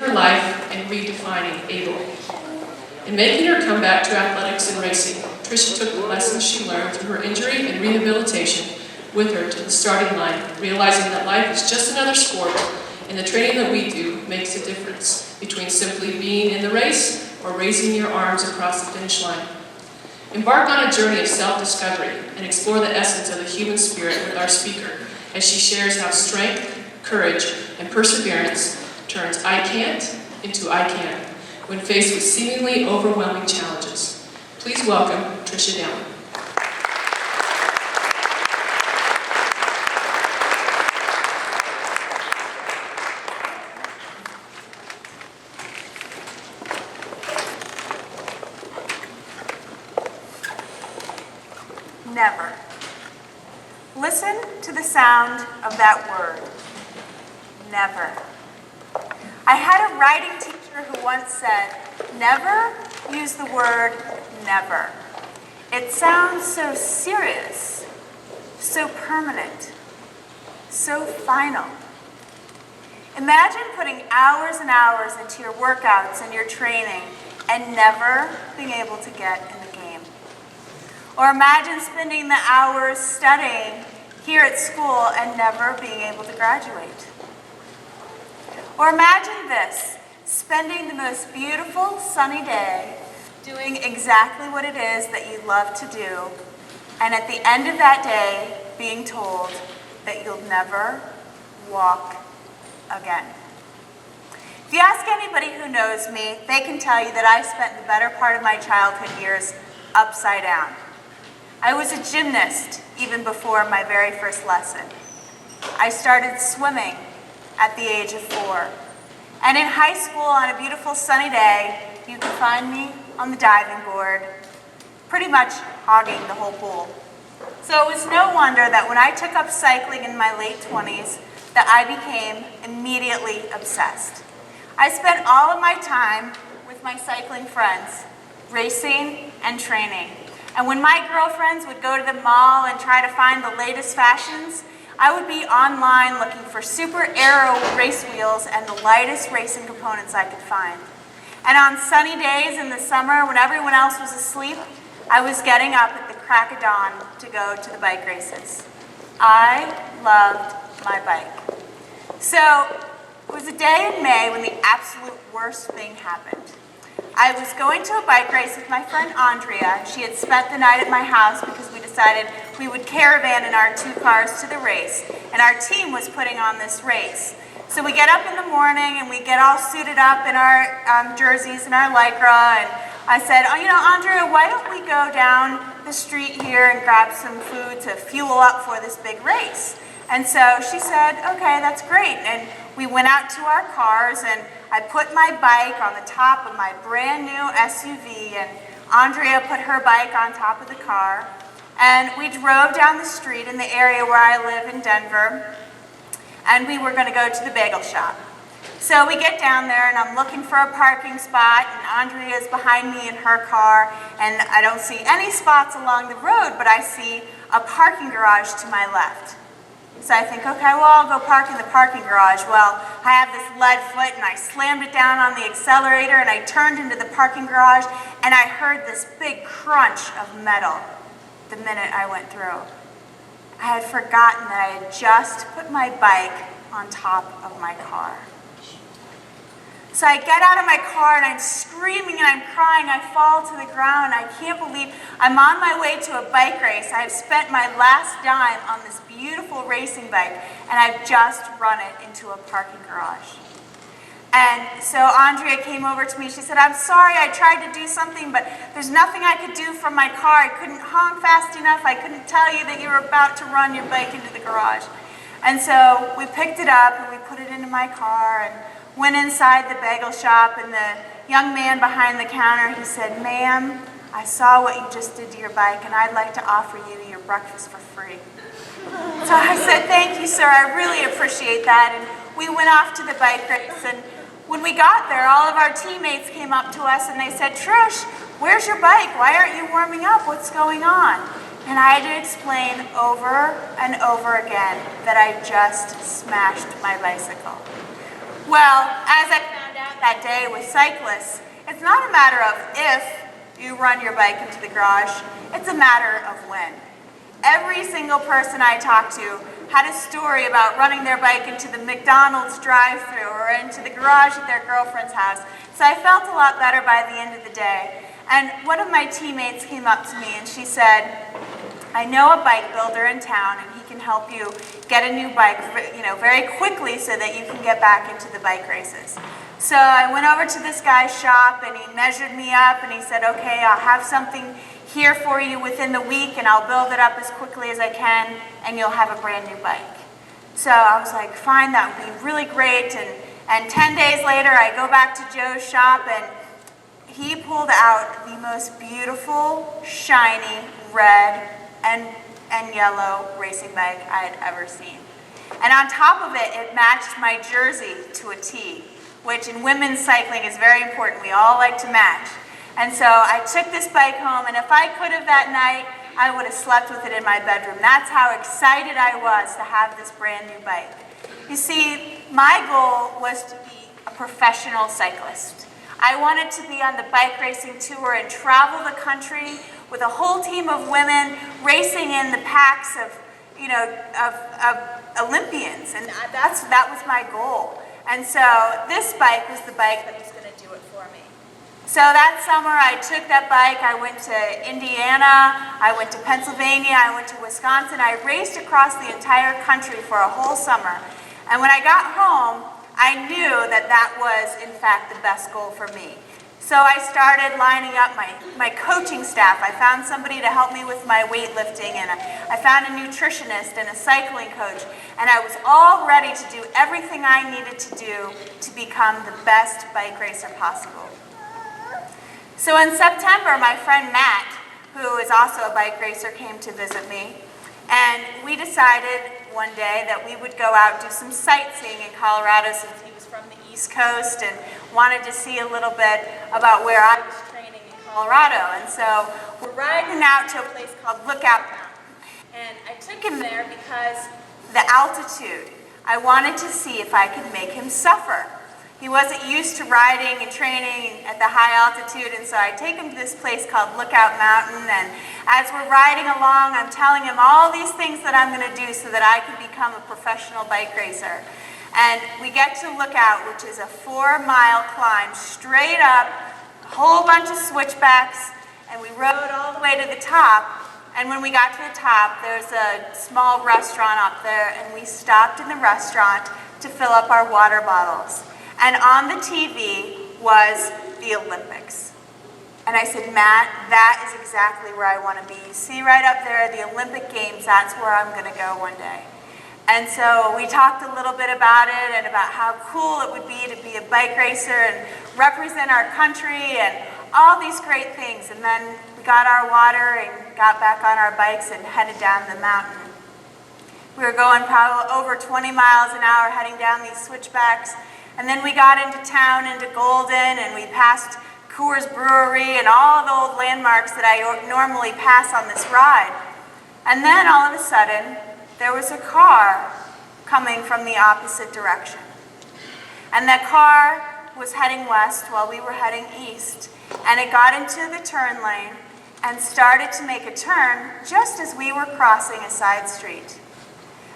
her life and redefining able. In making her comeback to athletics and racing, Trisha took the lessons she learned through her injury and rehabilitation with her to the starting line, realizing that life is just another sport, and the training that we do makes a difference between simply being in the race or raising your arms across the finish line. Embark on a journey of self-discovery and explore the essence of the human spirit with our speaker as she shares how strength, courage, and perseverance turns I can't into I can when faced with seemingly overwhelming challenges. Please welcome Trisha Dowling. Never. Listen to the sound of that word. Never. I had a writing teacher who once said, never use the word never. It sounds so serious, so permanent, so final. Imagine putting hours and hours into your workouts and your training and never being able to get in the game. Or imagine spending the hours studying here at school and never being able to graduate. Or imagine this, spending the most beautiful sunny day doing exactly what it is that you love to do, and at the end of that day being told that you'll never walk again. If you ask anybody who knows me, they can tell you that I spent the better part of my childhood years upside down. I was a gymnast even before my very first lesson. I started swimming at the age of 4. And in high school, on a beautiful sunny day, you can find me on the diving board, pretty much hogging the whole pool. So it was no wonder that when I took up cycling in my late 20s, that I became immediately obsessed. I spent all of my time with my cycling friends, racing and training. And when my girlfriends would go to the mall and try to find the latest fashions, I would be online looking for super aero race wheels and the lightest racing components I could find. And on sunny days in the summer, when everyone else was asleep, I was getting up at the crack of dawn to go to the bike races. I loved my bike. So it was a day in May when the absolute worst thing happened. I was going to a bike race with my friend Andrea. She had spent the night at my house because we decided we would caravan in our 2 cars to the race, and our team was putting on this race. So we get up in the morning and we get all suited up in our jerseys and our Lycra, and I said, oh, you know, Andrea, why don't we go down the street here and grab some food to fuel up for this big race? And so she said, okay, that's great. And we went out to our cars, and I put my bike on the top of my brand new SUV, and Andrea put her bike on top of the car. And we drove down the street in the area where I live in Denver, and we were going to go to the bagel shop. So we get down there, and I'm looking for a parking spot, and Andrea's behind me in her car, and I don't see any spots along the road, but I see a parking garage to my left. So I think, okay, well, I'll go park in the parking garage. Well, I have this lead foot, and I slammed it down on the accelerator, and I turned into the parking garage, and I heard this big crunch of metal the minute I went through. I had forgotten that I had just put my bike on top of my car. So I get out of my car and I'm screaming and I'm crying. I fall to the ground. I can't believe I'm on my way to a bike race. I've spent my last dime on this beautiful racing bike, and I've just run it into a parking garage. And so Andrea came over to me. She said, I'm sorry, I tried to do something, but there's nothing I could do from my car. I couldn't honk fast enough. I couldn't tell you that you were about to run your bike into the garage. And so we picked it up and we put it into my car and went inside the bagel shop, and the young man behind the counter, he said, ma'am, I saw what you just did to your bike, and I'd like to offer you your breakfast for free. So I said, thank you, sir, I really appreciate that. And we went off to the bike race, and when we got there, all of our teammates came up to us and they said, Trish, where's your bike? Why aren't you warming up? What's going on? And I had to explain over and over again that I just smashed my bicycle. Well, as I found out that day with cyclists, it's not a matter of if you run your bike into the garage, it's a matter of when. Every single person I talked to had a story about running their bike into the McDonald's drive-thru or into the garage at their girlfriend's house. So I felt a lot better by the end of the day. And one of my teammates came up to me and she said, I know a bike builder in town and he can help you get a new bike, very quickly so that you can get back into the bike races. So I went over to this guy's shop and he measured me up and he said, okay, I'll have something here for you within the week and I'll build it up as quickly as I can and you'll have a brand new bike. So I was like, fine, that would be really great. And 10 days later, I go back to Joe's shop and he pulled out the most beautiful, shiny, red and yellow racing bike I had ever seen. And on top of it, it matched my jersey to a T, which in women's cycling is very important. We all like to match. And so I took this bike home, and if I could have that night, I would have slept with it in my bedroom. That's how excited I was to have this brand new bike. You see, my goal was to be a professional cyclist. I wanted to be on the bike racing tour and travel the country with a whole team of women racing in the packs of Olympians, and that was my goal. And so this bike was the bike that was going to do it for me. So that summer I took that bike, I went to Indiana, I went to Pennsylvania, I went to Wisconsin. I raced across the entire country for a whole summer. And when I got home, I knew that that was in fact the best goal for me. So I started lining up my coaching staff. I found somebody to help me with my weightlifting, and I found a nutritionist and a cycling coach, and I was all ready to do everything I needed to do to become the best bike racer possible. So in September, my friend Matt, who is also a bike racer, came to visit me, and we decided one day that we would go out do some sightseeing in Colorado since he was from the East Coast and wanted to see a little bit about where I was training in Colorado. And so we're riding out to a place called Lookout Mountain. And I took him there because the altitude, I wanted to see if I could make him suffer. He wasn't used to riding and training at the high altitude, and so I take him to this place called Lookout Mountain, and as we're riding along, I'm telling him all these things that I'm going to do so that I can become a professional bike racer. And we get to Lookout, which is a 4-mile climb straight up, a whole bunch of switchbacks, and we rode all the way to the top. And when we got to the top, there's a small restaurant up there, and we stopped in the restaurant to fill up our water bottles. And on the TV was the Olympics. And I said, Matt, that is exactly where I want to be. You see right up there, the Olympic Games, that's where I'm going to go one day. And so we talked a little bit about it and about how cool it would be to be a bike racer and represent our country and all these great things. And then we got our water and got back on our bikes and headed down the mountain. We were going probably over 20 miles an hour heading down these switchbacks. And then we got into town, into Golden, and we passed Coors Brewery and all the old landmarks that I normally pass on this ride. And then all of a sudden, there was a car coming from the opposite direction. And that car was heading west while we were heading east. And it got into the turn lane and started to make a turn just as we were crossing a side street.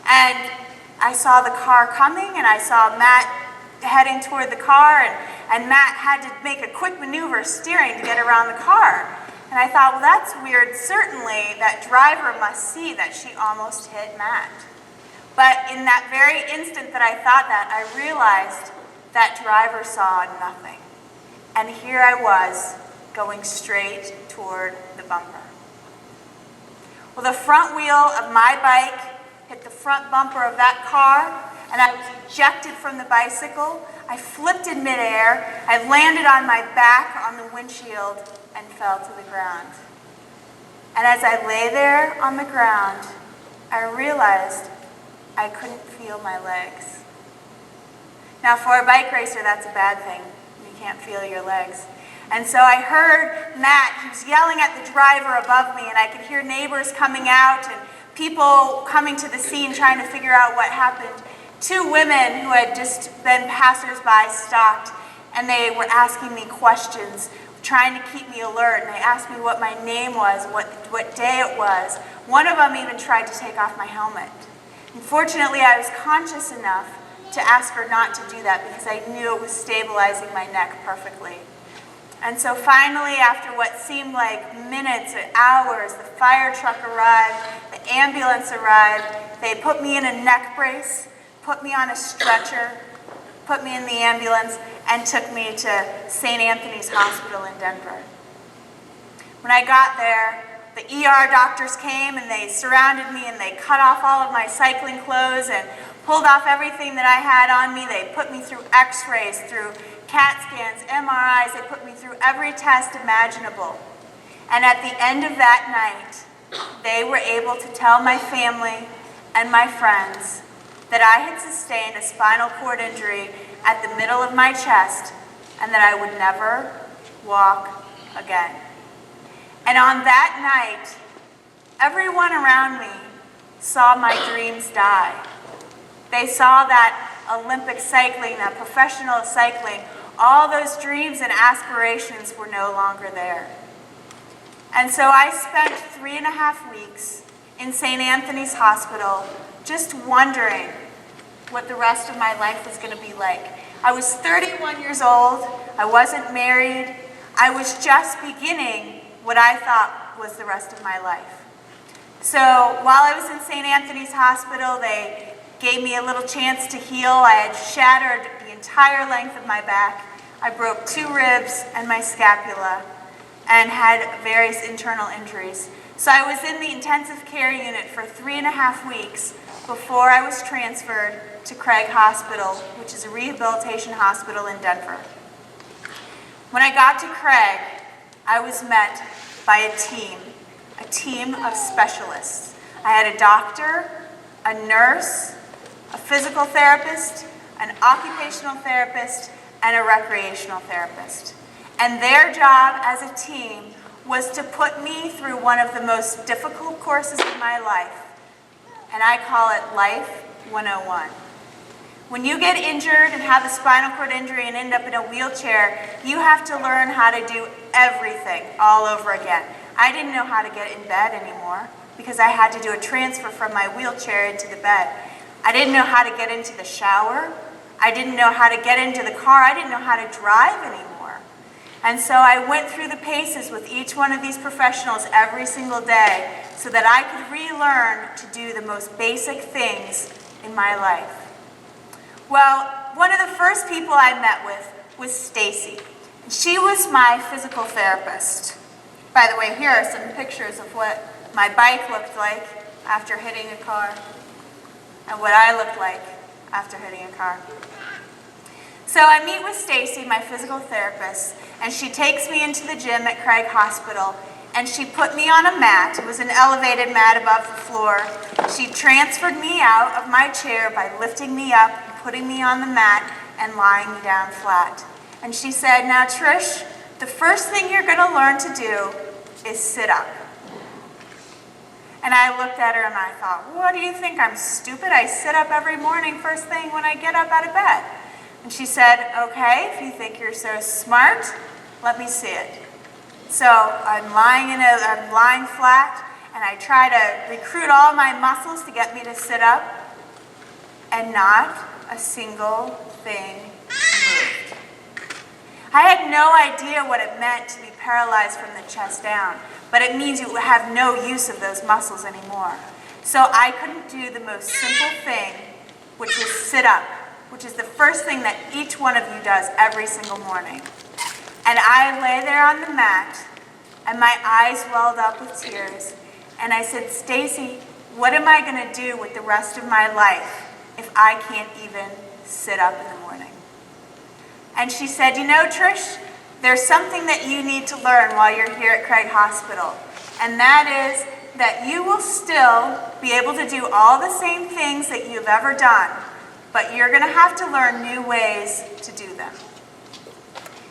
And I saw the car coming, and I saw Matt heading toward the car, and Matt had to make a quick maneuver steering to get around the car. And I thought, well, that's weird. Certainly that driver must see that she almost hit Matt. But in that very instant that I thought that, I realized that driver saw nothing. And here I was going straight toward the bumper. Well, the front wheel of my bike hit the front bumper of that car, and I was ejected from the bicycle. I flipped in midair. I landed on my back on the windshield and fell to the ground. And as I lay there on the ground, I realized I couldn't feel my legs. Now, for a bike racer, that's a bad thing. You can't feel your legs. And so I heard Matt, he was yelling at the driver above me, and I could hear neighbors coming out and people coming to the scene trying to figure out what happened. 2 women who had just been passersby stopped, and they were asking me questions, trying to keep me alert, and they asked me what my name was, what day it was. One of them even tried to take off my helmet. Unfortunately, I was conscious enough to ask her not to do that because I knew it was stabilizing my neck perfectly. And so finally, after what seemed like minutes or hours, the fire truck arrived, the ambulance arrived, they put me in a neck brace, put me on a stretcher, put me in the ambulance, and took me to St. Anthony's Hospital in Denver. When I got there, the ER doctors came and they surrounded me and they cut off all of my cycling clothes and pulled off everything that I had on me. They put me through x-rays, through CAT scans, MRIs. They put me through every test imaginable. And at the end of that night, they were able to tell my family and my friends that I had sustained a spinal cord injury at the middle of my chest and that I would never walk again. And on that night, everyone around me saw my dreams die. They saw that Olympic cycling, that professional cycling, all those dreams and aspirations were no longer there. And so I spent 3.5 weeks in St. Anthony's Hospital just wondering what the rest of my life was going to be like. I was 31 years old. I wasn't married. I was just beginning what I thought was the rest of my life. So while I was in St. Anthony's Hospital, they gave me a little chance to heal. I had shattered the entire length of my back. I broke 2 ribs and my scapula and had various internal injuries. So I was in the intensive care unit for 3.5 weeks before I was transferred to Craig Hospital, which is a rehabilitation hospital in Denver. When I got to Craig, I was met by a team of specialists. I had a doctor, a nurse, a physical therapist, an occupational therapist, and a recreational therapist. And their job as a team was to put me through one of the most difficult courses of my life, and I call it Life 101. When you get injured and have a spinal cord injury and end up in a wheelchair, you have to learn how to do everything all over again. I didn't know how to get in bed anymore because I had to do a transfer from my wheelchair into the bed. I didn't know how to get into the shower. I didn't know how to get into the car. I didn't know how to drive anymore. And so I went through the paces with each one of these professionals every single day so that I could relearn to do the most basic things in my life. Well, one of the first people I met with was Stacy. She was my physical therapist. By the way, here are some pictures of what my bike looked like after hitting a car and what I looked like after hitting a car. So I meet with Stacy, my physical therapist, and she takes me into the gym at Craig Hospital, and she put me on a mat. It was an elevated mat above the floor. She transferred me out of my chair by lifting me up, putting me on the mat, and lying me down flat. And she said, "Now Trish, the first thing you're going to learn to do is sit up." And I looked at her and I thought, what do you think, I'm stupid? I sit up every morning first thing when I get up out of bed. And she said, okay, if you think you're so smart, let me see it. So I'm lying flat, and I try to recruit all my muscles to get me to sit up, and not a single thing moved. I had no idea what it meant to be paralyzed from the chest down, but it means you have no use of those muscles anymore. So I couldn't do the most simple thing, which was sit up, which is the first thing that each one of you does every single morning. And I lay there on the mat, and my eyes welled up with tears, and I said, Stacy, what am I going to do with the rest of my life if I can't even sit up in the morning? And she said, you know, Trish, there's something that you need to learn while you're here at Craig Hospital, and that is that you will still be able to do all the same things that you've ever done, but you're going to have to learn new ways to do them.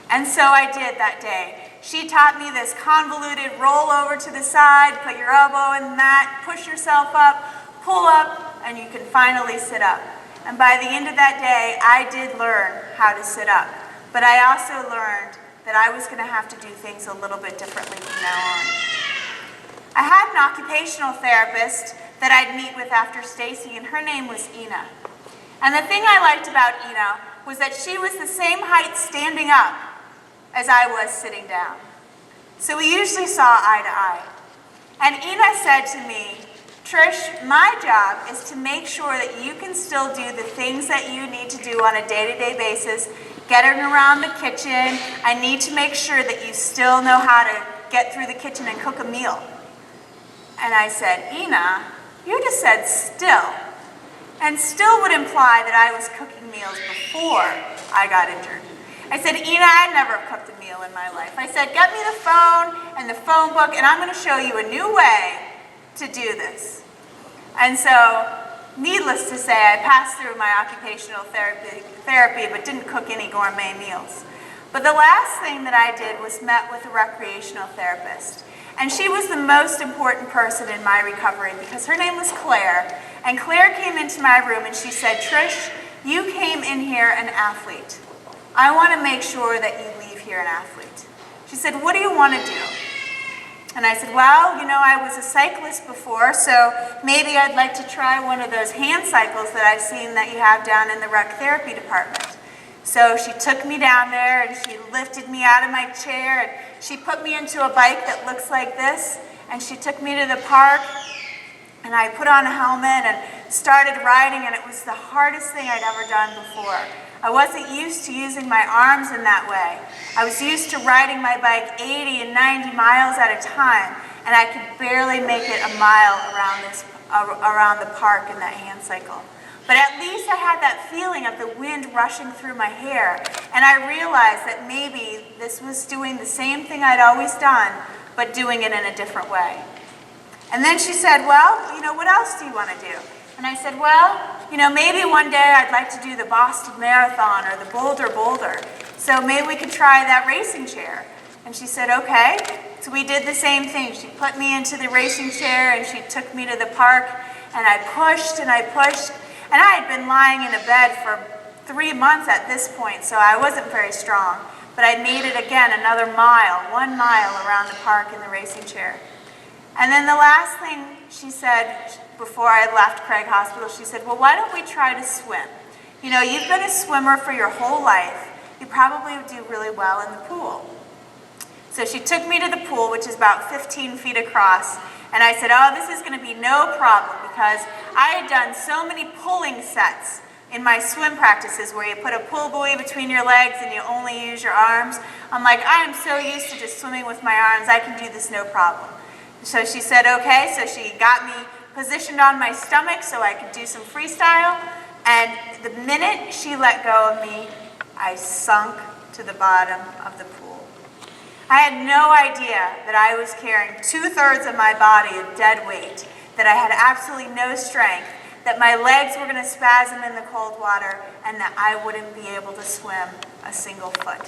And so I did that day. She taught me this convoluted roll over to the side, put your elbow in the mat, push yourself up, pull up, and you can finally sit up. And by the end of that day, I did learn how to sit up. but I also learned that I was going to have to do things a little bit differently from now on. I had an occupational therapist that I'd meet with after Stacy, and her name was Ina. And the thing I liked about Ina was that she was the same height standing up as I was sitting down. So we usually saw eye to eye. And Ina said to me, Trish, my job is to make sure that you can still do the things that you need to do on a day-to-day basis, getting around the kitchen. I need to make sure that you still know how to get through the kitchen and cook a meal. And I said, Ina, you just said still. And still would imply that I was cooking meals before I got injured. I said, Ina, I never cooked a meal in my life. I said, get me the phone and the phone book, and I'm going to show you a new way to do this. And so, needless to say, I passed through my occupational therapy but didn't cook any gourmet meals. But the last thing that I did was met with a recreational therapist. And she was the most important person in my recovery because her name was Claire. And Claire came into my room and she said, Trish, you came in here an athlete. I want to make sure that you leave here an athlete. She said, what do you want to do? And I said, well, I was a cyclist before, so maybe I'd like to try one of those hand cycles that I've seen that you have down in the rec therapy department. So she took me down there and she lifted me out of my chair and she put me into a bike that looks like this, and she took me to the park and I put on a helmet and started riding, and it was the hardest thing I'd ever done before. I wasn't used to using my arms in that way. I was used to riding my bike 80 and 90 miles at a time, and I could barely make it a mile around the park in that hand cycle. But at least I had that feeling of the wind rushing through my hair, and I realized that maybe this was doing the same thing I'd always done, but doing it in a different way. And then she said, well, what else do you want to do? And I said, well, maybe one day I'd like to do the Boston Marathon or the Boulder. So maybe we could try that racing chair. And she said, okay. So we did the same thing. She put me into the racing chair and she took me to the park, and I pushed and I pushed. And I had been lying in a bed for 3 months at this point, so I wasn't very strong. But I made it again, another 1 mile around the park in the racing chair. And then the last thing she said before I left Craig Hospital, she said, well, why don't we try to swim? You've been a swimmer for your whole life. You probably would do really well in the pool. So she took me to the pool, which is about 15 feet across, and I said, oh, this is going to be no problem because I had done so many pulling sets in my swim practices where you put a pull buoy between your legs and you only use your arms. I'm like, I am so used to just swimming with my arms, I can do this no problem. So she said, okay, so she got me positioned on my stomach so I could do some freestyle, and the minute she let go of me, I sunk to the bottom of the pool. I had no idea that I was carrying 2/3 of my body of dead weight, that I had absolutely no strength, that my legs were going to spasm in the cold water, and that I wouldn't be able to swim a single foot.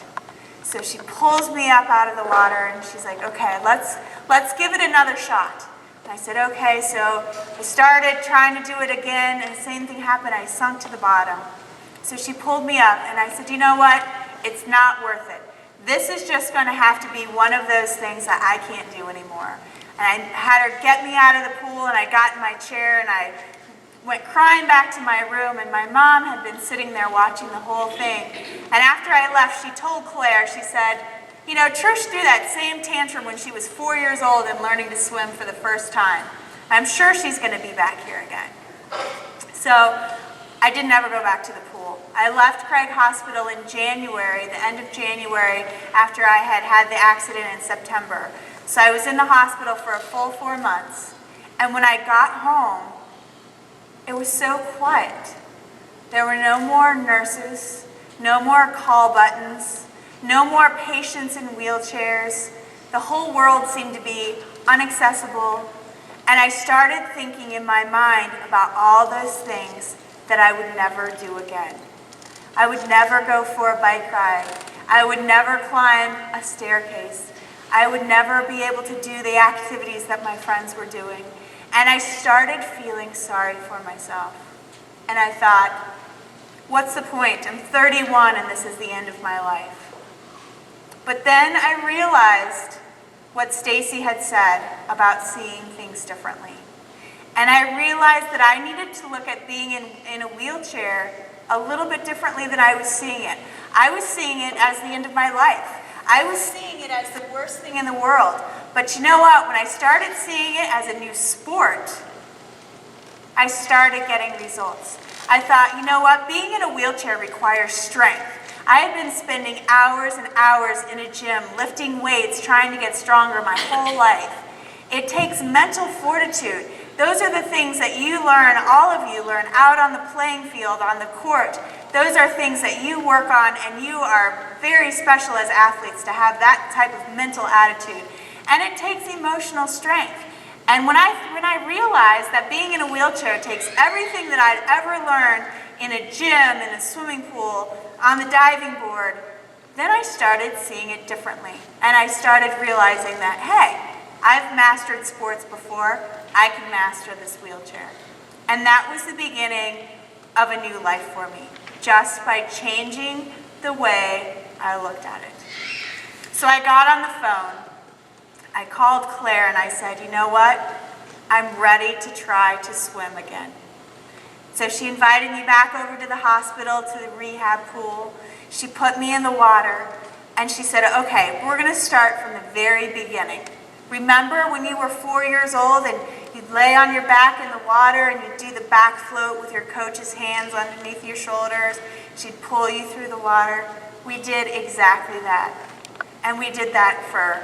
So she pulls me up out of the water and she's like, okay, let's give it another shot. And I said, okay, so I started trying to do it again, and the same thing happened. I sunk to the bottom. So she pulled me up and I said, you know what? It's not worth it. This is just going to have to be one of those things that I can't do anymore. And I had her get me out of the pool, and I got in my chair and I went crying back to my room, and my mom had been sitting there watching the whole thing. And after I left, she told Claire, she said, Trish threw that same tantrum when she was 4 years old and learning to swim for the first time. I'm sure she's going to be back here again. So I didn't ever go back to the pool. I left Craig Hospital in January, the end of January, after I had had the accident in September. So I was in the hospital for a full 4 months. And when I got home, it was so quiet. There were no more nurses, no more call buttons, no more patients in wheelchairs. The whole world seemed to be inaccessible. And I started thinking in my mind about all those things that I would never do again. I would never go for a bike ride. I would never climb a staircase. I would never be able to do the activities that my friends were doing. And I started feeling sorry for myself. And I thought, What's the point? I'm 31 and this is the end of my life. But then I realized what Stacy had said about seeing things differently. And I realized that I needed to look at being in a wheelchair a little bit differently than I was seeing it. I was seeing it as the end of my life. I was seeing it as the worst thing in the world. But you know what? When I started seeing it as a new sport, I started getting results. I thought, you know what? Being in a wheelchair requires strength. I have been spending hours and hours in a gym lifting weights, trying to get stronger my whole life. It takes mental fortitude. Those are the things that you learn, all of you learn, out on the playing field, on the court. Those are things that you work on, and you are very special as athletes to have that type of mental attitude. And it takes emotional strength. And when I realized that being in a wheelchair takes everything that I'd ever learned in a gym, in a swimming pool, on the diving board, then I started seeing it differently. And I started realizing that, hey, I've mastered sports before, I can master this wheelchair. And that was the beginning of a new life for me, just by changing the way I looked at it. So I got on the phone. I called Claire and I said, you know what? I'm ready to try to swim again. So she invited me back over to the hospital, to the rehab pool. She put me in the water and she said, okay, we're gonna start from the very beginning. Remember when you were 4 years old and you'd lay on your back in the water and you'd do the back float with your coach's hands underneath your shoulders? She'd pull you through the water. We did exactly that. And we did that for,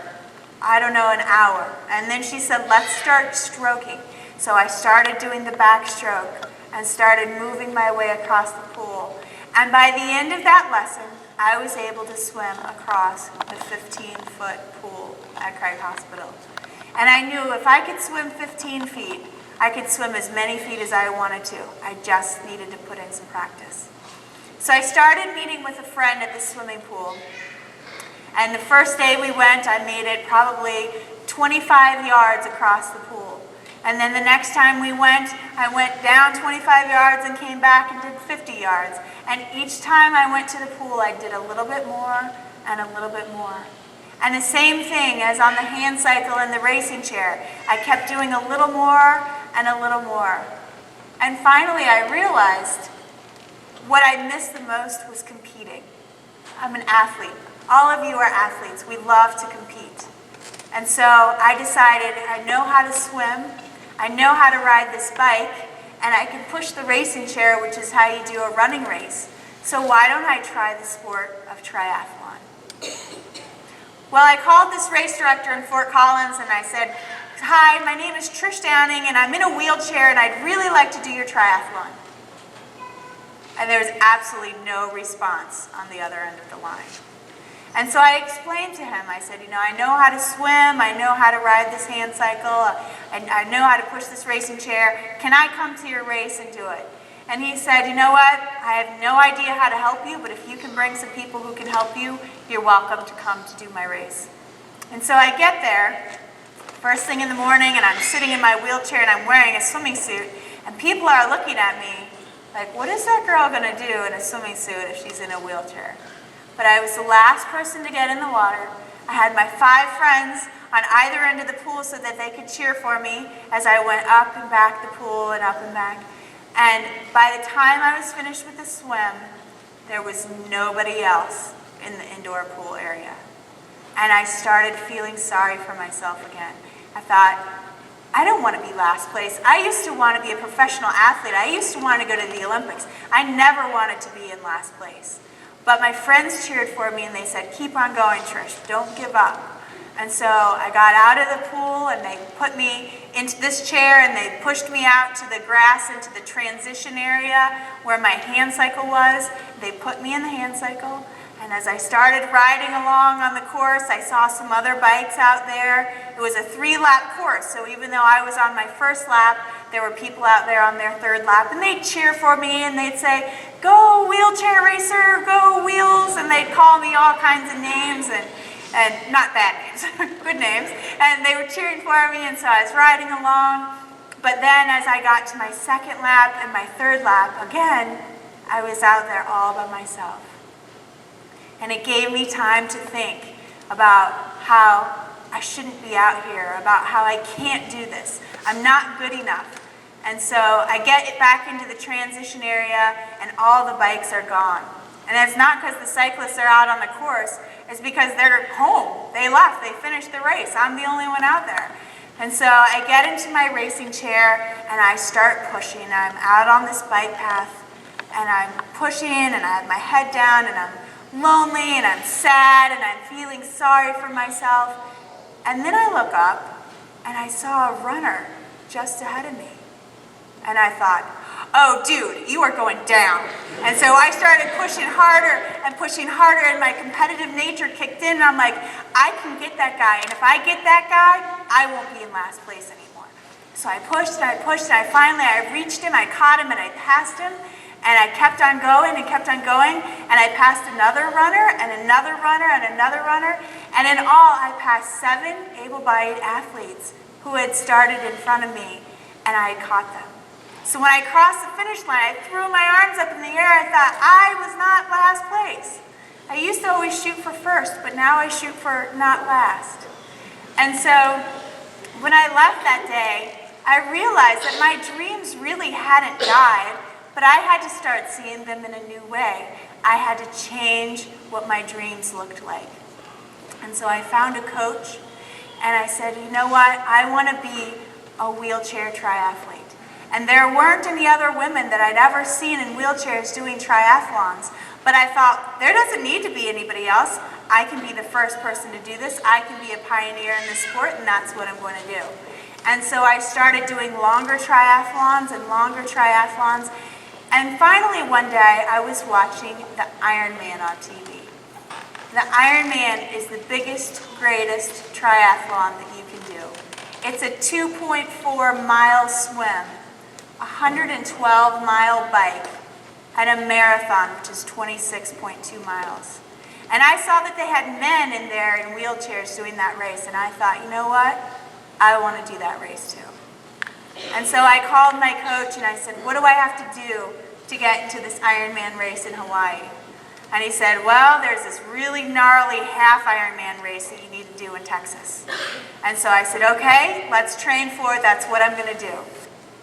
I don't know, an hour. And then she said, let's start stroking. So I started doing the backstroke and started moving my way across the pool. And by the end of that lesson, I was able to swim across the 15-foot pool at Craig Hospital. And I knew if I could swim 15 feet, I could swim as many feet as I wanted to. I just needed to put in some practice. So I started meeting with a friend at the swimming pool. And the first day we went, I made it probably 25 yards across the pool. And then the next time we went, I went down 25 yards and came back and did 50 yards. And each time I went to the pool, I did a little bit more and a little bit more. And the same thing as on the hand cycle and the racing chair. I kept doing a little more and a little more. And finally I realized what I missed the most was competing. I'm an athlete. All of you are athletes. We love to compete. And so I decided I know how to swim, I know how to ride this bike, and I can push the racing chair, which is how you do a running race. So why don't I try the sport of triathlon? Well, I called this race director in Fort Collins and I said, hi, my name is Trisha Dowling and I'm in a wheelchair and I'd really like to do your triathlon. And there was absolutely no response on the other end of the line. And so I explained to him, I said, you know, I know how to swim, I know how to ride this hand cycle, I know how to push this racing chair. Can I come to your race and do it? And he said, you know what, I have no idea how to help you, but if you can bring some people who can help you, you're welcome to come to do my race. And so I get there, first thing in the morning, and I'm sitting in my wheelchair and I'm wearing a swimming suit, and people are looking at me like, what is that girl gonna do in a swimming suit if she's in a wheelchair? But I was the last person to get in the water. I had my 5 friends on either end of the pool so that they could cheer for me as I went up and back the pool and up and back. And by the time I was finished with the swim, there was nobody else in the indoor pool area. And I started feeling sorry for myself again. I thought, I don't want to be last place. I used to want to be a professional athlete. I used to want to go to the Olympics. I never wanted to be in last place. But my friends cheered for me and they said, keep on going, Trish, don't give up. And so I got out of the pool and they put me into this chair and they pushed me out to the grass into the transition area where my hand cycle was. They put me in the hand cycle. And as I started riding along on the course, I saw some other bikes out there. It was a 3-lap course, so even though I was on my first lap, there were people out there on their 3rd lap, and they'd cheer for me, and they'd say, go wheelchair racer, go wheels, and they'd call me all kinds of names, and not bad names, good names, and they were cheering for me, and so I was riding along. But then as I got to my 2nd lap and my 3rd lap, again, I was out there all by myself. And it gave me time to think about how I shouldn't be out here, about how I can't do this. I'm not good enough. And so I get back into the transition area and all the bikes are gone. And it's not because the cyclists are out on the course, it's because they're home. They left, they finished the race. I'm the only one out there. And so I get into my racing chair and I start pushing. I'm out on this bike path and I'm pushing and I have my head down and I'm lonely and I'm sad and I'm feeling sorry for myself. And then I look up and I saw a runner just ahead of me. And I thought, oh dude, you are going down. And so I started pushing harder and my competitive nature kicked in and I'm like, I can get that guy. And if I get that guy, I won't be in last place anymore. So I pushed and I finally reached him, I caught him and I passed him. And I kept on going and kept on going, and I passed another runner and another runner and another runner, and in all I passed 7 able-bodied athletes who had started in front of me, and I had caught them. So when I crossed the finish line, I threw my arms up in the air. I thought I was not last place. I used to always shoot for first, but now I shoot for not last. And so when I left that day, I realized that my dreams really hadn't died, but I had to start seeing them in a new way. I had to change what my dreams looked like. And so I found a coach, and I said, you know what? I want to be a wheelchair triathlete. And there weren't any other women that I'd ever seen in wheelchairs doing triathlons. But I thought, there doesn't need to be anybody else. I can be the first person to do this. I can be a pioneer in this sport, and that's what I'm going to do. And so I started doing longer triathlons and longer triathlons. And finally one day I was watching the Ironman on TV. The Ironman is the biggest, greatest triathlon that you can do. It's a 2.4 mile swim, 112 mile bike, and a marathon, which is 26.2 miles. And I saw that they had men in there in wheelchairs doing that race, and I thought, you know what? I want to do that race too. And so I called my coach and I said, what do I have to do to get into this Ironman race in Hawaii? And he said, well, there's this really gnarly half Ironman race that you need to do in Texas. And so I said, okay, let's train for it. That's what I'm going to do.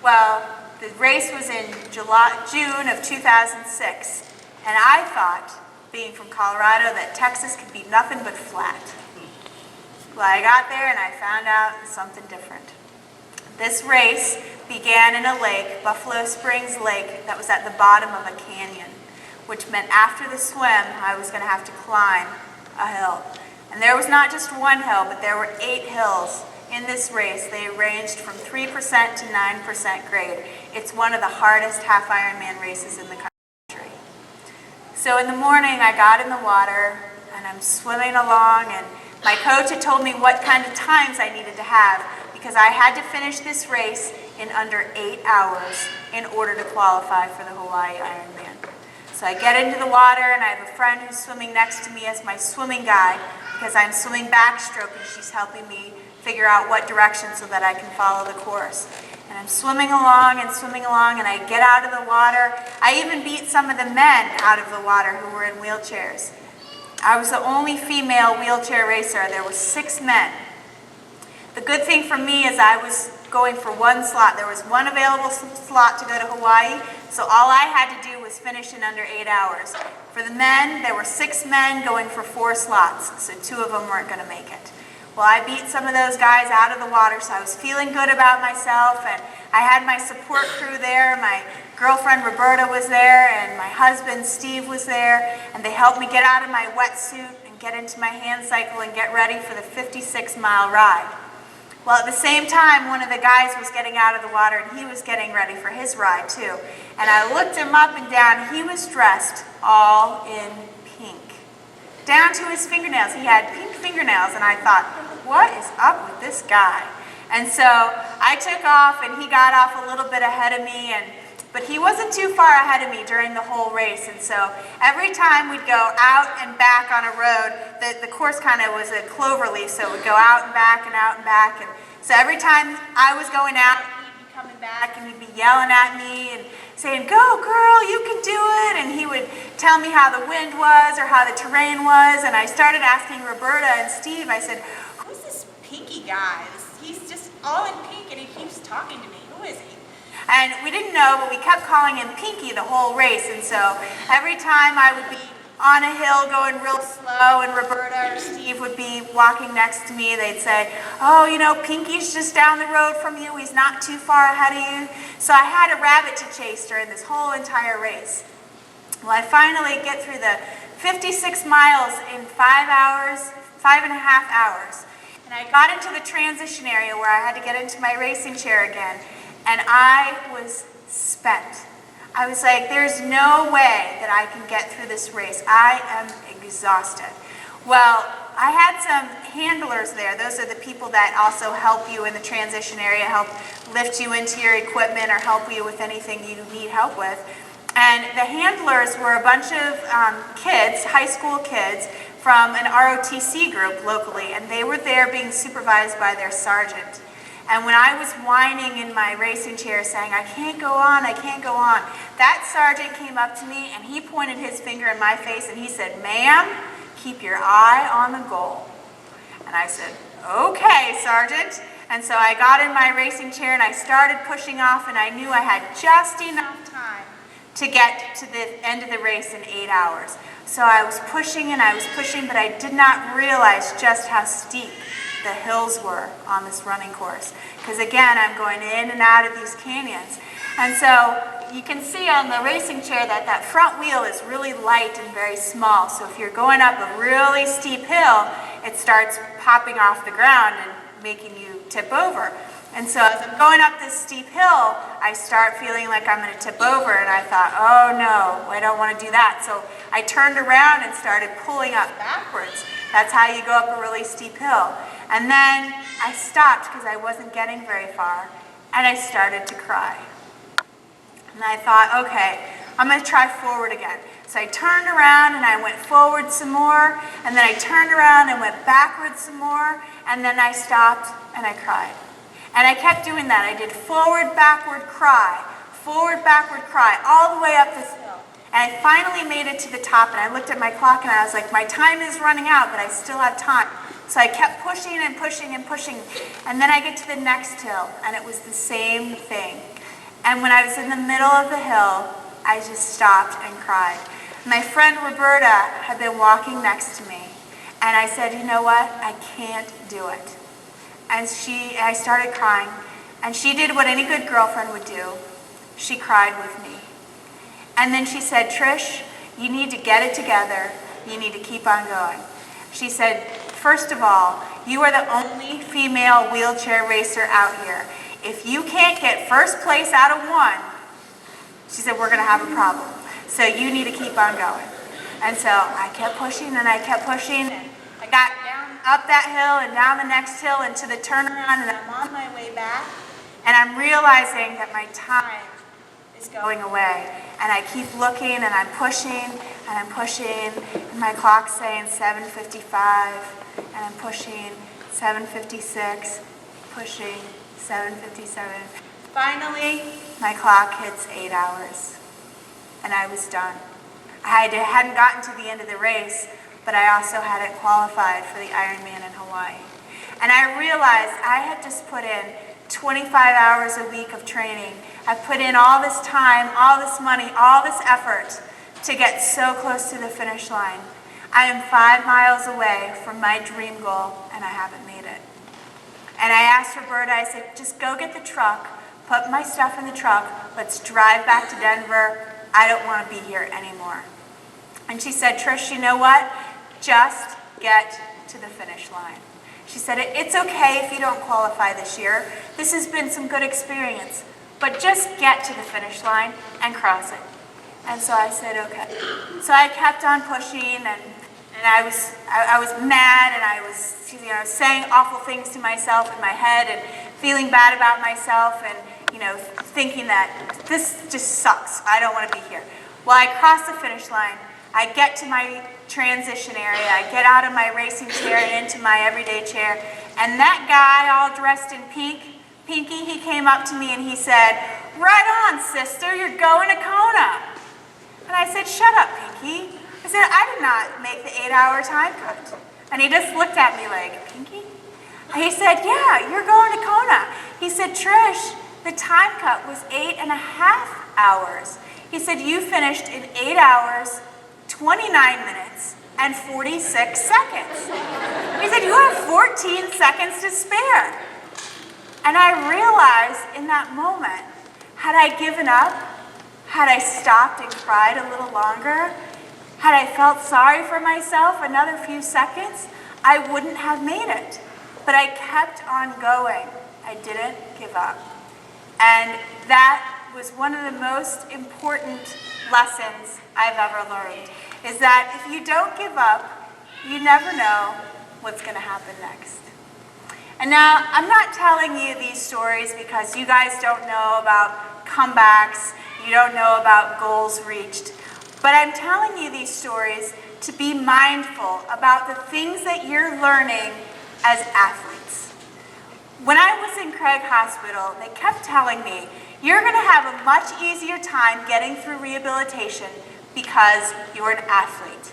Well, the race was in June of 2006. And I thought, being from Colorado, that Texas could be nothing but flat. Well, I got there and I found out something different. This race began in a lake, Buffalo Springs Lake, that was at the bottom of a canyon, which meant after the swim, I was going to have to climb a hill. And there was not just one hill, but there were 8 hills in this race. They ranged from 3% to 9% grade. It's one of the hardest half Ironman races in the country. So in the morning, I got in the water, and I'm swimming along, and my coach had told me what kind of times I needed to have, because I had to finish this race in under 8 hours in order to qualify for the Hawaii Ironman. So I get into the water and I have a friend who's swimming next to me as my swimming guide because I'm swimming backstroke and she's helping me figure out what direction so that I can follow the course. And I'm swimming along and I get out of the water. I even beat some of the men out of the water who were in wheelchairs. I was the only female wheelchair racer. There were 6 men. The good thing for me is I was going for one slot. There was one available slot to go to Hawaii, so all I had to do was finish in under 8 hours. For the men, there were 6 men going for 4 slots, so 2 of them weren't going to make it. Well, I beat some of those guys out of the water, so I was feeling good about myself, and I had my support crew there. My girlfriend Roberta was there, and my husband Steve was there, and they helped me get out of my wetsuit and get into my hand cycle and get ready for the 56-mile ride. Well, at the same time, one of the guys was getting out of the water, and he was getting ready for his ride, too. And I looked him up and down. He was dressed all in pink, down to his fingernails. He had pink fingernails, and I thought, what is up with this guy? And so I took off, and he got off a little bit ahead of me, but he wasn't too far ahead of me during the whole race. And so every time we'd go out and back on a road, the course kind of was a clover leaf, so it would go out and back and out and back. And so every time I was going out, he'd be coming back and he'd be yelling at me and saying, go girl, you can do it. tell me how the wind was or how the terrain was, and I started asking Roberta and Steve, I said, who's this Pinky guy? He's just all in pink and he keeps talking to me. Who is he? and we didn't know, but we kept calling him Pinky the whole race, and so every time I would be on a hill going real slow and Roberta or Steve would be walking next to me, they'd say, oh, you know, Pinky's just down the road from you, he's not too far ahead of you. So I had a rabbit to chase during this whole entire race. Well, I finally get through the 56 miles in 5.5 hours. And I got into the transition area where I had to get into my racing chair again, and I was spent. I was like, there's no way that I can get through this race. I am exhausted. Well, I had some handlers there. Those are the people that also help you in the transition area, help lift you into your equipment or help you with anything you need help with. And the handlers were a bunch of kids, high school kids, from an ROTC group locally, and they were there being supervised by their sergeant. And when I was whining in my racing chair saying, I can't go on, that sergeant came up to me and he pointed his finger in my face and he said, ma'am, keep your eye on the goal. And I said, okay, sergeant. And so I got in my racing chair and I started pushing off, and I knew I had just enough time to get to the end of the race in 8 hours. So I was pushing and I was pushing, but I did not realize just how steep the hills were on this running course. Because again, I'm going in and out of these canyons. And so you can see on the racing chair that that front wheel is really light and very small. So if you're going up a really steep hill, it starts popping off the ground and making you tip over. And so as I'm going up this steep hill, I start feeling like I'm going to tip over, and I thought, oh no, I don't want to do that. So I turned around and started pulling up backwards. That's how you go up a really steep hill. And then I stopped because I wasn't getting very far, and I started to cry. And I thought, okay, I'm going to try forward again. So I turned around and I went forward some more, and then I turned around and went backwards some more, and then I stopped and I cried. And I kept doing that. I did forward, backward, cry, all the way up this hill. And I finally made it to the top, and I looked at my clock and I was like, my time is running out, but I still have time. So I kept pushing and pushing and pushing, and then I get to the next hill, and it was the same thing. And when I was in the middle of the hill, I just stopped and cried. My friend Roberta had been walking next to me, and I said, you know what, I can't do it. And I started crying, and she did what any good girlfriend would do. She cried with me. And then she said, Trish, you need to get it together. You need to keep on going. She said, first of all, you are the only female wheelchair racer out here. If you can't get first place out of one, she said, we're going to have a problem. So you need to keep on going. And so I kept pushing and I kept pushing. And I got up that hill and down the next hill into the turnaround, and I'm on my way back, and I'm realizing that my time is going away. And I keep looking and I'm pushing and I'm pushing, and my clock's saying 7:55, and I'm pushing 7:56, pushing 7:57. Finally, my clock hits 8 hours, and I was done. I hadn't gotten to the end of the race, but I also hadn't qualified for the Ironman in Hawaii. And I realized I had just put in 25 hours a week of training. I put in all this time, all this money, all this effort to get so close to the finish line. I am 5 miles away from my dream goal, and I haven't made it. And I asked Roberta, I said, just go get the truck, put my stuff in the truck, let's drive back to Denver. I don't want to be here anymore. And she said, Trish, you know what? Just get to the finish line. She said, it's okay if you don't qualify this year. This has been some good experience, but just get to the finish line and cross it. And so I said, okay. So I kept on pushing, and I was mad, and I was saying awful things to myself in my head and feeling bad about myself, and thinking that this just sucks. I don't want to be here. Well, I crossed the finish line. I get to my transition area, I get out of my racing chair and into my everyday chair, and that guy all dressed in pink, Pinky, he came up to me and he said, right on, sister, you're going to Kona. And I said, shut up, Pinky. I said, I did not make the 8-hour time cut. And he just looked at me like, Pinky? And he said, yeah, you're going to Kona. He said, Trish, the time cut was 8.5 hours. He said, you finished in 8 hours, 29 minutes, and 46 seconds. He said, you have 14 seconds to spare. And I realized in that moment, had I given up, had I stopped and cried a little longer, had I felt sorry for myself another few seconds, I wouldn't have made it. But I kept on going. I didn't give up. And that was one of the most important lessons I've ever learned, is that if you don't give up, you never know what's going to happen next. And now, I'm not telling you these stories because you guys don't know about comebacks, you don't know about goals reached, but I'm telling you these stories to be mindful about the things that you're learning as athletes. When I was in Craig Hospital, they kept telling me, you're going to have a much easier time getting through rehabilitation because you're an athlete.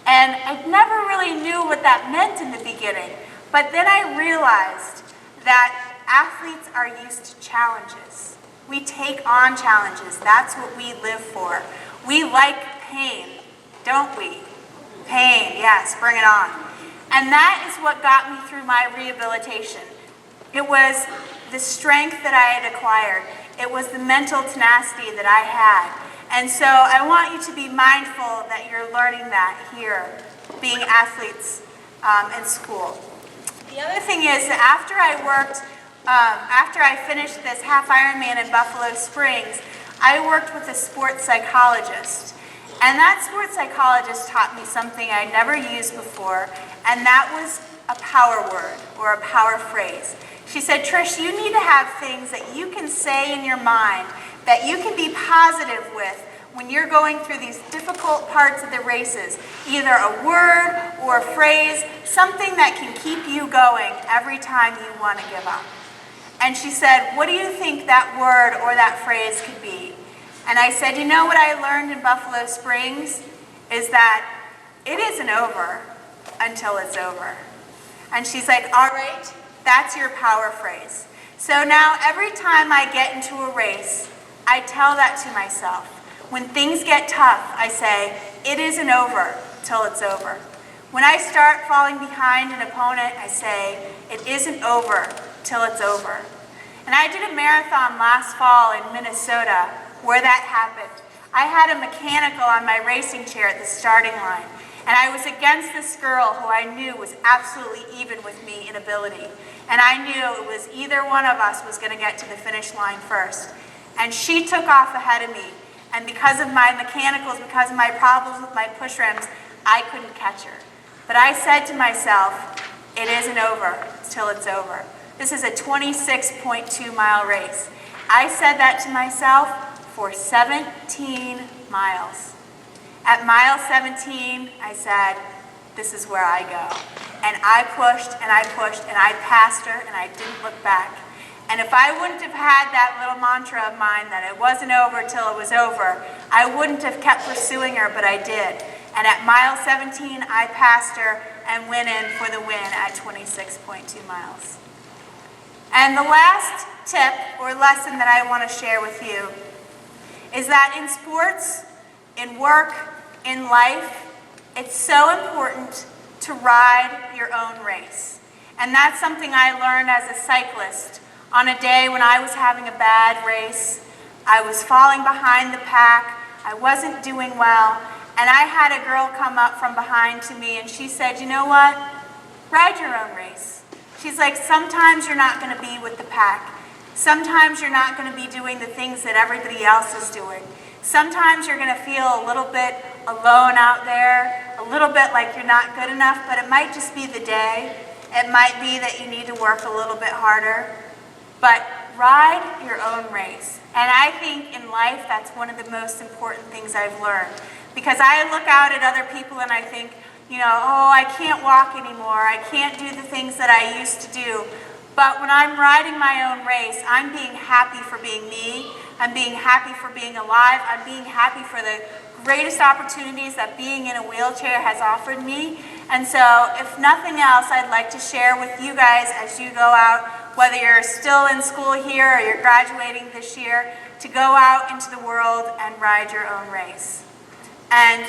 And I never really knew what that meant in the beginning, but then I realized that athletes are used to challenges. We take on challenges. That's what we live for. We like pain, don't we? Pain, yes, bring it on. And that is what got me through my rehabilitation. It was the strength that I had acquired. It was the mental tenacity that I had. And so I want you to be mindful that you're learning that here, being athletes in school. The other thing is that after I finished this half Ironman in Buffalo Springs, I worked with a sports psychologist. And that sports psychologist taught me something I'd never used before, and that was a power word or a power phrase. She said, Trish, you need to have things that you can say in your mind that you can be positive with when you're going through these difficult parts of the races. Either a word or a phrase, something that can keep you going every time you want to give up. And she said, what do you think that word or that phrase could be? And I said, you know what I learned in Buffalo Springs is that it isn't over until it's over. And she's like, all right, that's your power phrase. So now every time I get into a race, I tell that to myself. When things get tough, I say, it isn't over till it's over. When I start falling behind an opponent, I say, it isn't over till it's over. And I did a marathon last fall in Minnesota where that happened. I had a mechanical on my racing chair at the starting line, and I was against this girl who I knew was absolutely even with me in ability. And I knew it was either one of us was going to get to the finish line first. And she took off ahead of me. And because of my mechanicals, because of my problems with my push rims, I couldn't catch her. But I said to myself, it isn't over till it's over. This is a 26.2 mile race. I said that to myself for 17 miles. At mile 17, I said, this is where I go. And I pushed and I pushed and I passed her and I didn't look back. And if I wouldn't have had that little mantra of mine that it wasn't over till it was over, I wouldn't have kept pursuing her, but I did. And at mile 17, I passed her and went in for the win at 26.2 miles. And the last tip or lesson that I want to share with you is that in sports, in work, in life, it's so important to ride your own race. And that's something I learned as a cyclist. On a day when I was having a bad race, I was falling behind the pack, I wasn't doing well, and I had a girl come up from behind to me and she said, you know what? Ride your own race. She's like, sometimes you're not going to be with the pack. Sometimes you're not going to be doing the things that everybody else is doing. Sometimes you're going to feel a little bit alone out there, a little bit like you're not good enough, but it might just be the day. It might be that you need to work a little bit harder. But ride your own race. And I think in life that's one of the most important things I've learned. Because I look out at other people and I think, you know, oh, I can't walk anymore. I can't do the things that I used to do. But when I'm riding my own race, I'm being happy for being me. I'm being happy for being alive. I'm being happy for the greatest opportunities that being in a wheelchair has offered me. And so, if nothing else, I'd like to share with you guys as you go out, whether you're still in school here or you're graduating this year, to go out into the world and ride your own race. And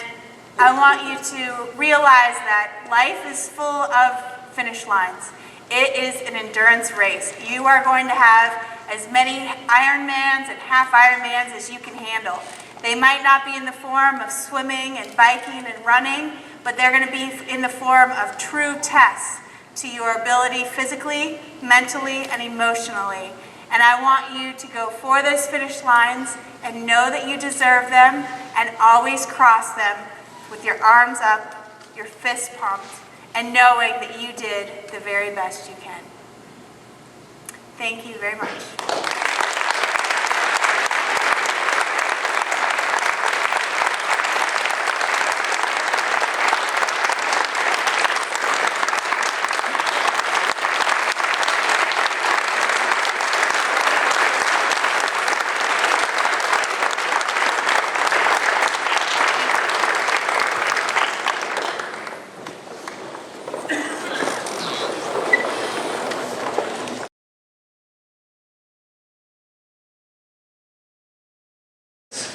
I want you to realize that life is full of finish lines. It is an endurance race. You are going to have as many Ironmans and half Ironmans as you can handle. They might not be in the form of swimming and biking and running, but they're going to be in the form of true tests to your ability physically, mentally, and emotionally. And I want you to go for those finish lines and know that you deserve them, and always cross them with your arms up, your fists pumped, and knowing that you did the very best you can. Thank you very much.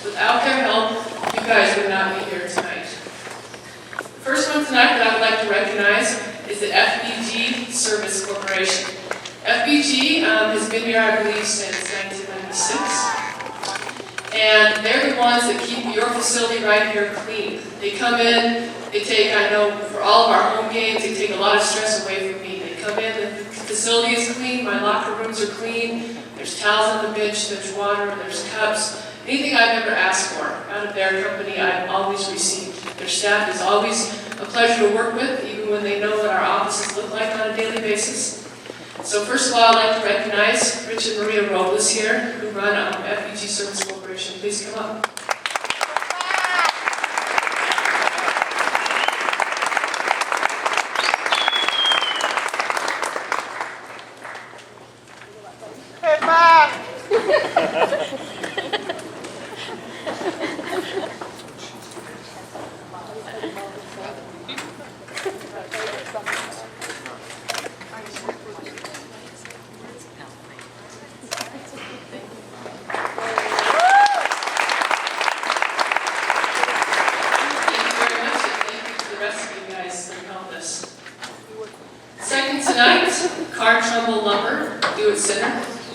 Without their help, you guys would not be here tonight. The first one tonight that I would like to recognize is the FBG Service Corporation. FBG has been here, I believe, since 1996. And they're the ones that keep your facility right here clean. They come in, they take, I know for all of our home games, they take a lot of stress away from me. They come in, the facility is clean, my locker rooms are clean, there's towels on the bench, there's water, there's cups. Anything I've ever asked for out of their company, I've always received. Their staff is always a pleasure to work with, even when they know what our offices look like on a daily basis. So first of all, I'd like to recognize Rich and Maria Robles here, who run FBG Service Corporation. Please come up.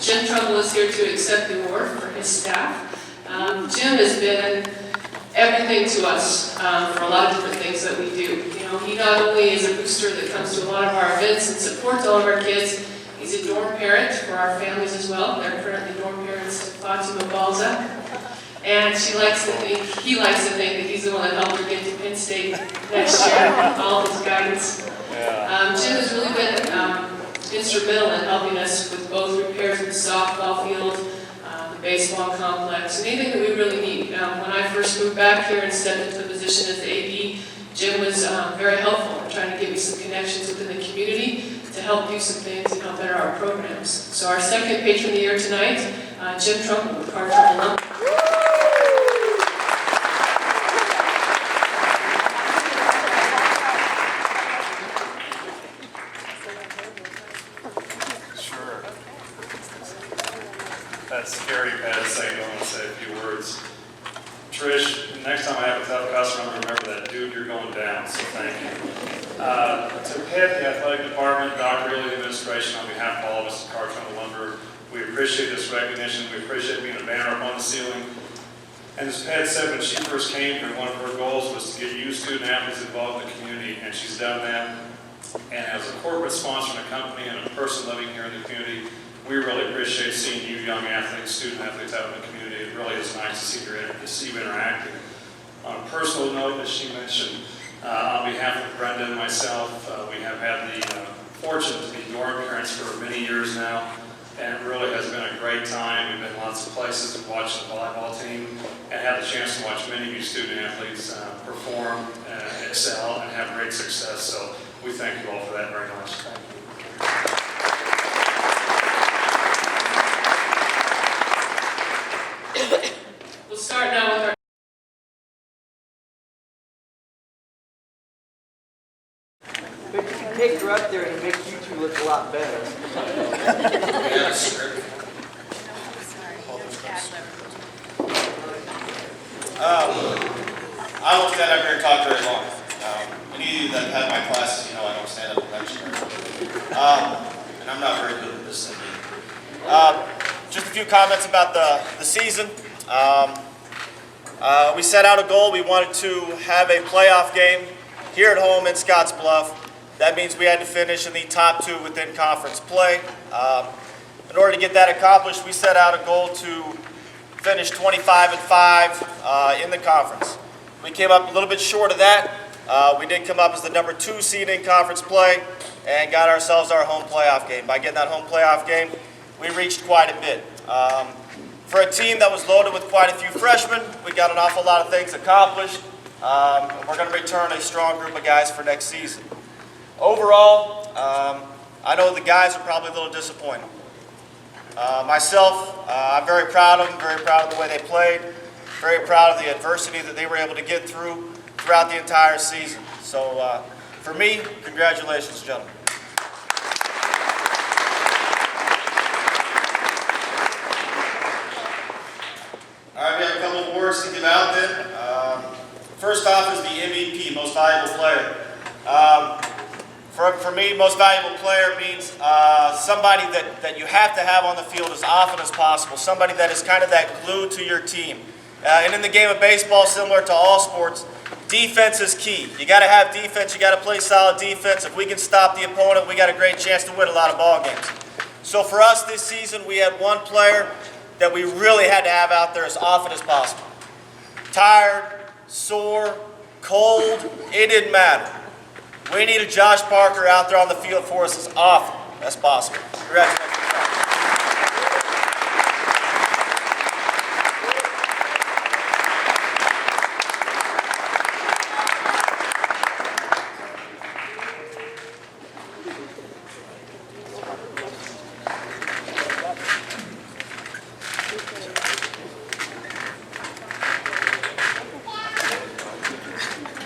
Jim Trumbull is here to accept the award for his staff. Jim has been everything to us for a lot of different things that we do. You know, he not only is a booster that comes to a lot of our events and supports all of our kids, he's a dorm parent for our families as well. They're currently dorm parents to Fatima Balza. And he likes to think that he's the one that helped her get to Penn State next year with all of his guidance. Jim has really been instrumental in helping us with both repairs of the softball field, the baseball complex, and anything that we really need. When I first moved back here and stepped into the position as the AD, Jim was very helpful in trying to give me some connections within the community to help do some things and help better our programs. So our second patron of the year tonight, Jim Trumbull with Car Trumbull Lumber. That's scary, Pat, to say, I want to say a few words. Trish, next time I have a tough customer, remember that dude, you're going down, so thank you. To head the athletic department, Dr. Ely, the administration, on behalf of all of us at Car Trumbull Lumber, we appreciate this recognition. We appreciate being a banner up on the ceiling. And as Pat said, when she first came here, one of her goals was to get youth student athletes involved in the community, and she's done that. And as a corporate sponsor in a company and a person living here in the community, we really appreciate seeing you young athletes, student athletes out in the community. It really is nice to see you interacting. On a personal note, as she mentioned, on behalf of Brenda and myself, we have had the fortune to be dorm parents for many years now, and it really has been a great time. We've been lots of places to watch the volleyball team and had the chance to watch many of you student athletes perform, excel, and have great success. So we thank you all for that very much. Thank you. But you can take her up there and it makes you two look a lot better. Yes. I won't stand up here and talk very long. Any of you that have had my classes, you know I don't stand up and lecture. And I'm not very good at this thing. Just a few comments about the season. We set out a goal. We wanted to have a playoff game here at home in Scottsbluff. That means we had to finish in the top 2 within conference play. In order to get that accomplished, we set out a goal to finish 25-5 in the conference. We came up a little bit short of that. We did come up as the number 2 seed in conference play and got ourselves our home playoff game. By getting that home playoff game, we reached quite a bit. For a team that was loaded with quite a few freshmen, we got an awful lot of things accomplished. We're going to return a strong group of guys for next season. Overall, I know the guys are probably a little disappointed. Myself, I'm very proud of them, very proud of the way they played, very proud of the adversity that they were able to get through throughout the entire season. So for me, congratulations, gentlemen. All right, we have a couple of awards to give out then. First off is the MVP, Most Valuable Player. For me, Most Valuable Player means somebody that you have to have on the field as often as possible, somebody that is kind of that glue to your team. And in the game of baseball, similar to all sports, defense is key. You got to have defense. You got to play solid defense. If we can stop the opponent, we got a great chance to win a lot of ball games. So for us this season, we had one player that we really had to have out there as often as possible. Tired, sore, cold, it didn't matter. We needed Josh Parker out there on the field for us as often as possible. Congratulations.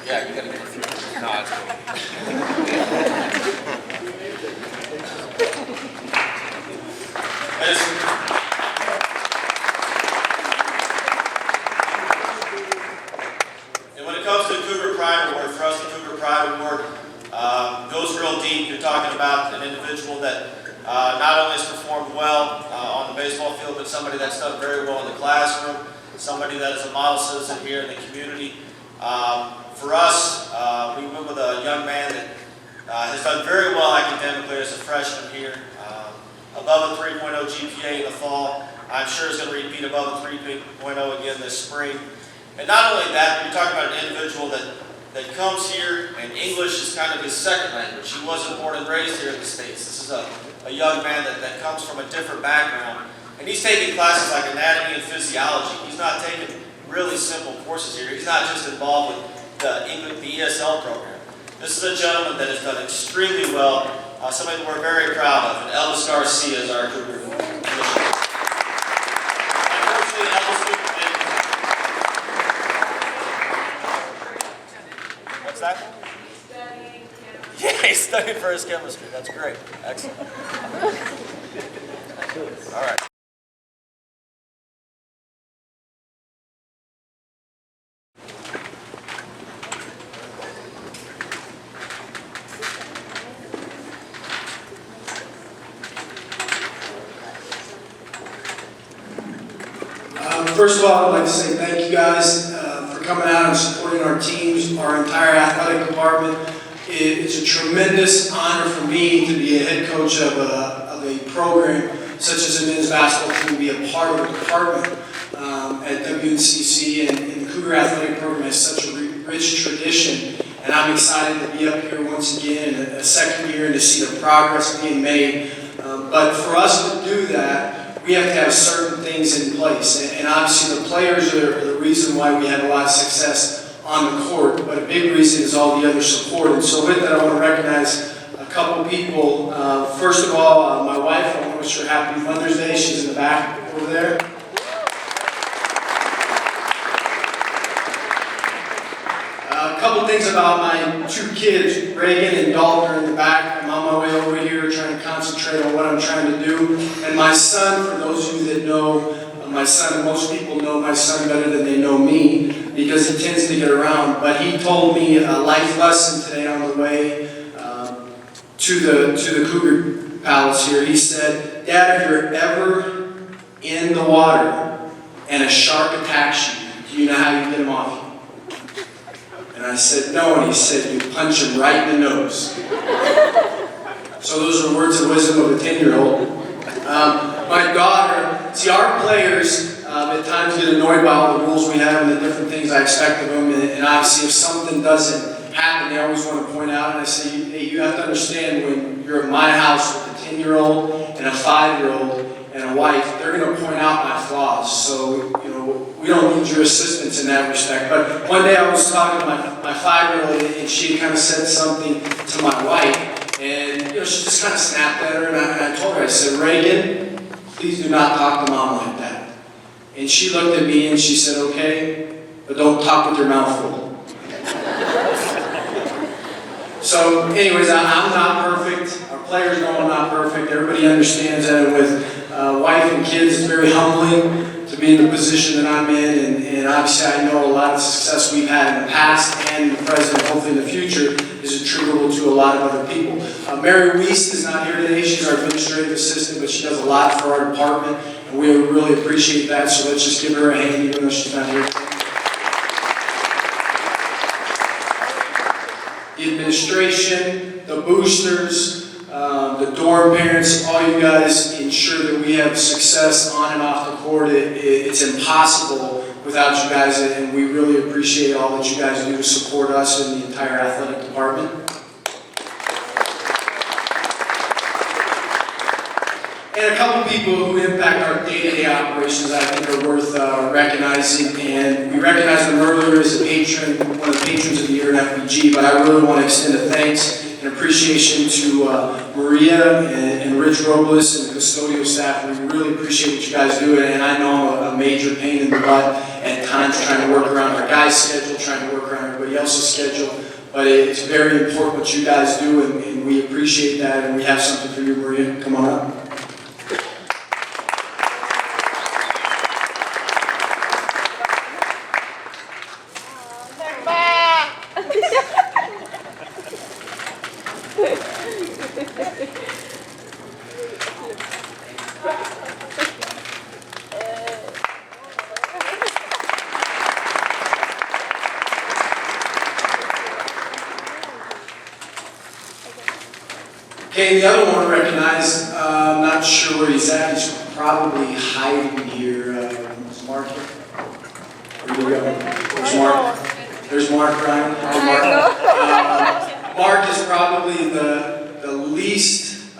Yeah, you gotta get a few nods. And when it comes to the Cougar Pride Award, for us the Cougar Pride Award goes real deep. You're talking about an individual that not only has performed well on the baseball field, but somebody that's done very well in the classroom, somebody that is a model citizen here in the community. For us, we went with a young man that has done very well academically as a freshman here, above a 3.0 GPA in the fall. I'm sure he's going to repeat above a 3.0 again this spring. And not only that, but you're talking about an individual that comes here and English is kind of his second language. He wasn't born and raised here in the States. This is a young man that comes from a different background. And he's taking classes like anatomy and physiology. He's not taking really simple courses here. He's not just involved with the ESL program. This is a gentleman that has done extremely well, somebody that we're very proud of, and Elvis Garcia is our Cougar commissioner. Unfortunately, Elvis didn't. What's that? Yeah, he's studying for his chemistry. That's great. Excellent. All right. First of all, I'd like to say thank you guys for coming out and supporting our teams, our entire athletic department. It's a tremendous honor for me to be a head coach of a program such as the men's basketball team, to be a part of the department at WNCC, and the Cougar Athletic Program has such a rich tradition, and I'm excited to be up here once again in a second year and to see the progress being made. But for us to do that, we have to have certain things in place, and obviously the players are the reason why we have a lot of success on the court, but a big reason is all the other support. And so with that, I want to recognize a couple people. First of all, my wife, I want to wish her happy Mother's Day. She's in the back over there. A couple things about my two kids, Reagan and Dalton, are in the back. I'm on my way over here trying to concentrate on what I'm trying to do. And my son, for those of you that know my son, most people know my son better than they know me because he tends to get around. But he told me a life lesson today on the way to the Cougar Palace here. He said, "Dad, if you're ever in the water and a shark attacks you, do you know how you get him off you?" And I said, "No," and he said, "You punch him right in the nose." So those are words of wisdom of a 10-year-old. My daughter, see, our players at times get annoyed by all the rules we have and the different things I expect of them, and obviously if something doesn't happen, they always want to point out, and I say, "Hey, you have to understand when you're at my house with a 10-year-old and a 5-year-old and a wife, they're going to point out my flaws. So, we don't need your assistance in that respect." But one day I was talking to my 5-year-old, and she kind of said something to my wife, and she just kind of snapped at her, and I told her, I said, "Reagan, please do not talk to Mom like that." And she looked at me and she said, "Okay, but don't talk with your mouth full." So anyways, I'm not perfect. Our players know I'm not perfect. Everybody understands that. And with wife and kids, it's very humbling to be in the position that I'm in. And obviously I know a lot of success we've had in the past and in the present, hopefully in the future, is attributable to a lot of other people. Mary Weiss is not here today. She's our administrative assistant, but she does a lot for our department. And we really appreciate that. So let's just give her a hand even though she's not here today. The administration, the boosters, the dorm parents, all you guys ensure that we have success on and off the court. It's impossible without you guys, and we really appreciate all that you guys do to support us in the entire athletic department. And a couple people who impact our day-to-day operations I think are worth recognizing, and we recognized them earlier as a patron, one of the patrons of the year in FPG, but I really want to extend a thanks and appreciation to Maria and Rich Robles and the custodial staff. We really appreciate what you guys do, and I know I'm a major pain in the butt at times trying to work around our guys' schedule, trying to work around everybody else's schedule, but it's very important what you guys do, and we appreciate that, and we have something for you, Maria. Come on up. Okay, the other one I recognize, I'm not sure where he's at. He's probably hiding here. Is Mark here? Where do we go? There's Mark. There's Mark, Ryan. Hi, Mark. Mark is probably the least,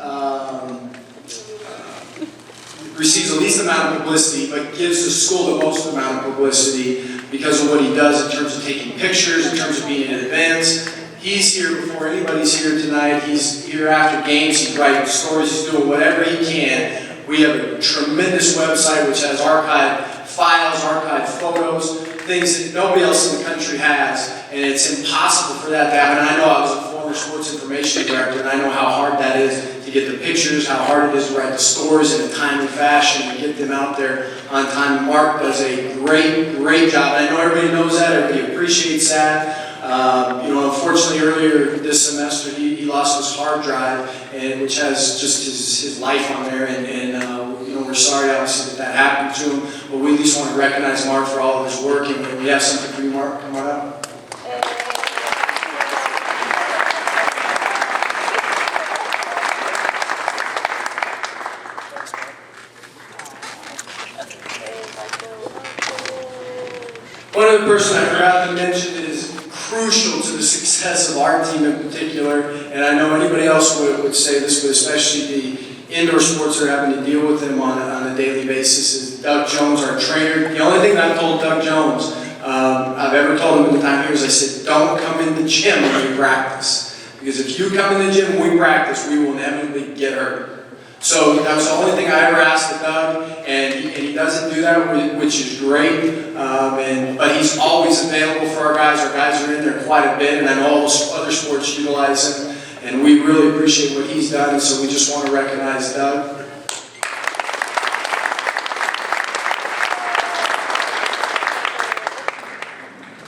receives the least amount of publicity, but gives the school the most amount of publicity because of what he does in terms of taking pictures, in terms of being in advance. He's here before anybody's here tonight. He's here after games. He's writing stories. He's doing whatever he can. We have a tremendous website which has archived files, archived photos, things that nobody else in the country has. And it's impossible for that to happen. I know I was a former sports information director, and I know how hard that is to get the pictures, how hard it is to write the stories in a timely fashion and get them out there on time. Mark does a great job. And I know everybody knows that. Everybody appreciates that. Unfortunately, earlier this semester, he lost his hard drive, which has just his life on there, and we're sorry, obviously, that happened to him, but we at least want to recognize Mark for all of his work, and we have something for you, Mark. Come on up. One other person I forgot to mention is crucial to the success of our team in particular, and I know anybody else would say this, but especially the indoor sports are having to deal with them on a daily basis, is Doug Jones, our trainer. The only thing that I've told Doug Jones, I've ever told him in the time here is I said, don't come in the gym when we practice. Because if you come in the gym when we practice, we will inevitably get hurt. So that was the only thing I ever asked of Doug, and he doesn't do that, which is great. But he's always available for our guys. Our guys are in there quite a bit, and I know all the other sports utilize him, and we really appreciate what he's done, and so we just want to recognize Doug.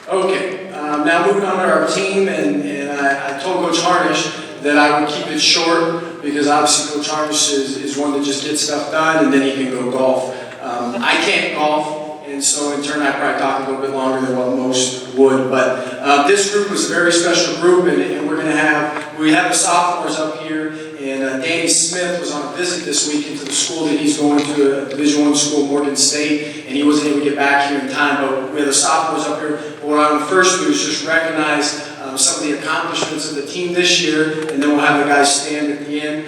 Okay, now moving on to our team, and I told Coach Harnish that I would keep it short because obviously Coach Harnish is one that just gets stuff done and then he can go golf. I can't golf, and so in turn I probably talk a little bit longer than what most would, but this group was a very special group, and we have the sophomores up here, and Danny Smith was on a visit this week into the school that he's going to, a Division I school, Morgan State, and he wasn't able to get back here in time, but we have the sophomores up here. What I want to first do is just recognize some of the accomplishments of the team this year, and then we'll have the guys stand at the end.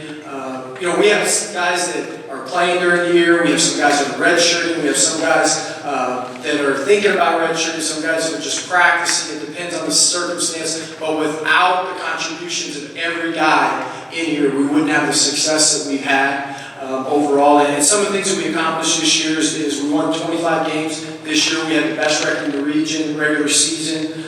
We have some guys that are playing during the year, we have some guys that are redshirting, we have some guys that are thinking about redshirting, some guys that are just practicing. It depends on the circumstance, but without the contributions of every guy in here, we wouldn't have the success that we've had overall. And some of the things that we accomplished this year is we won 25 games. This year we had the best record in the region, regular season.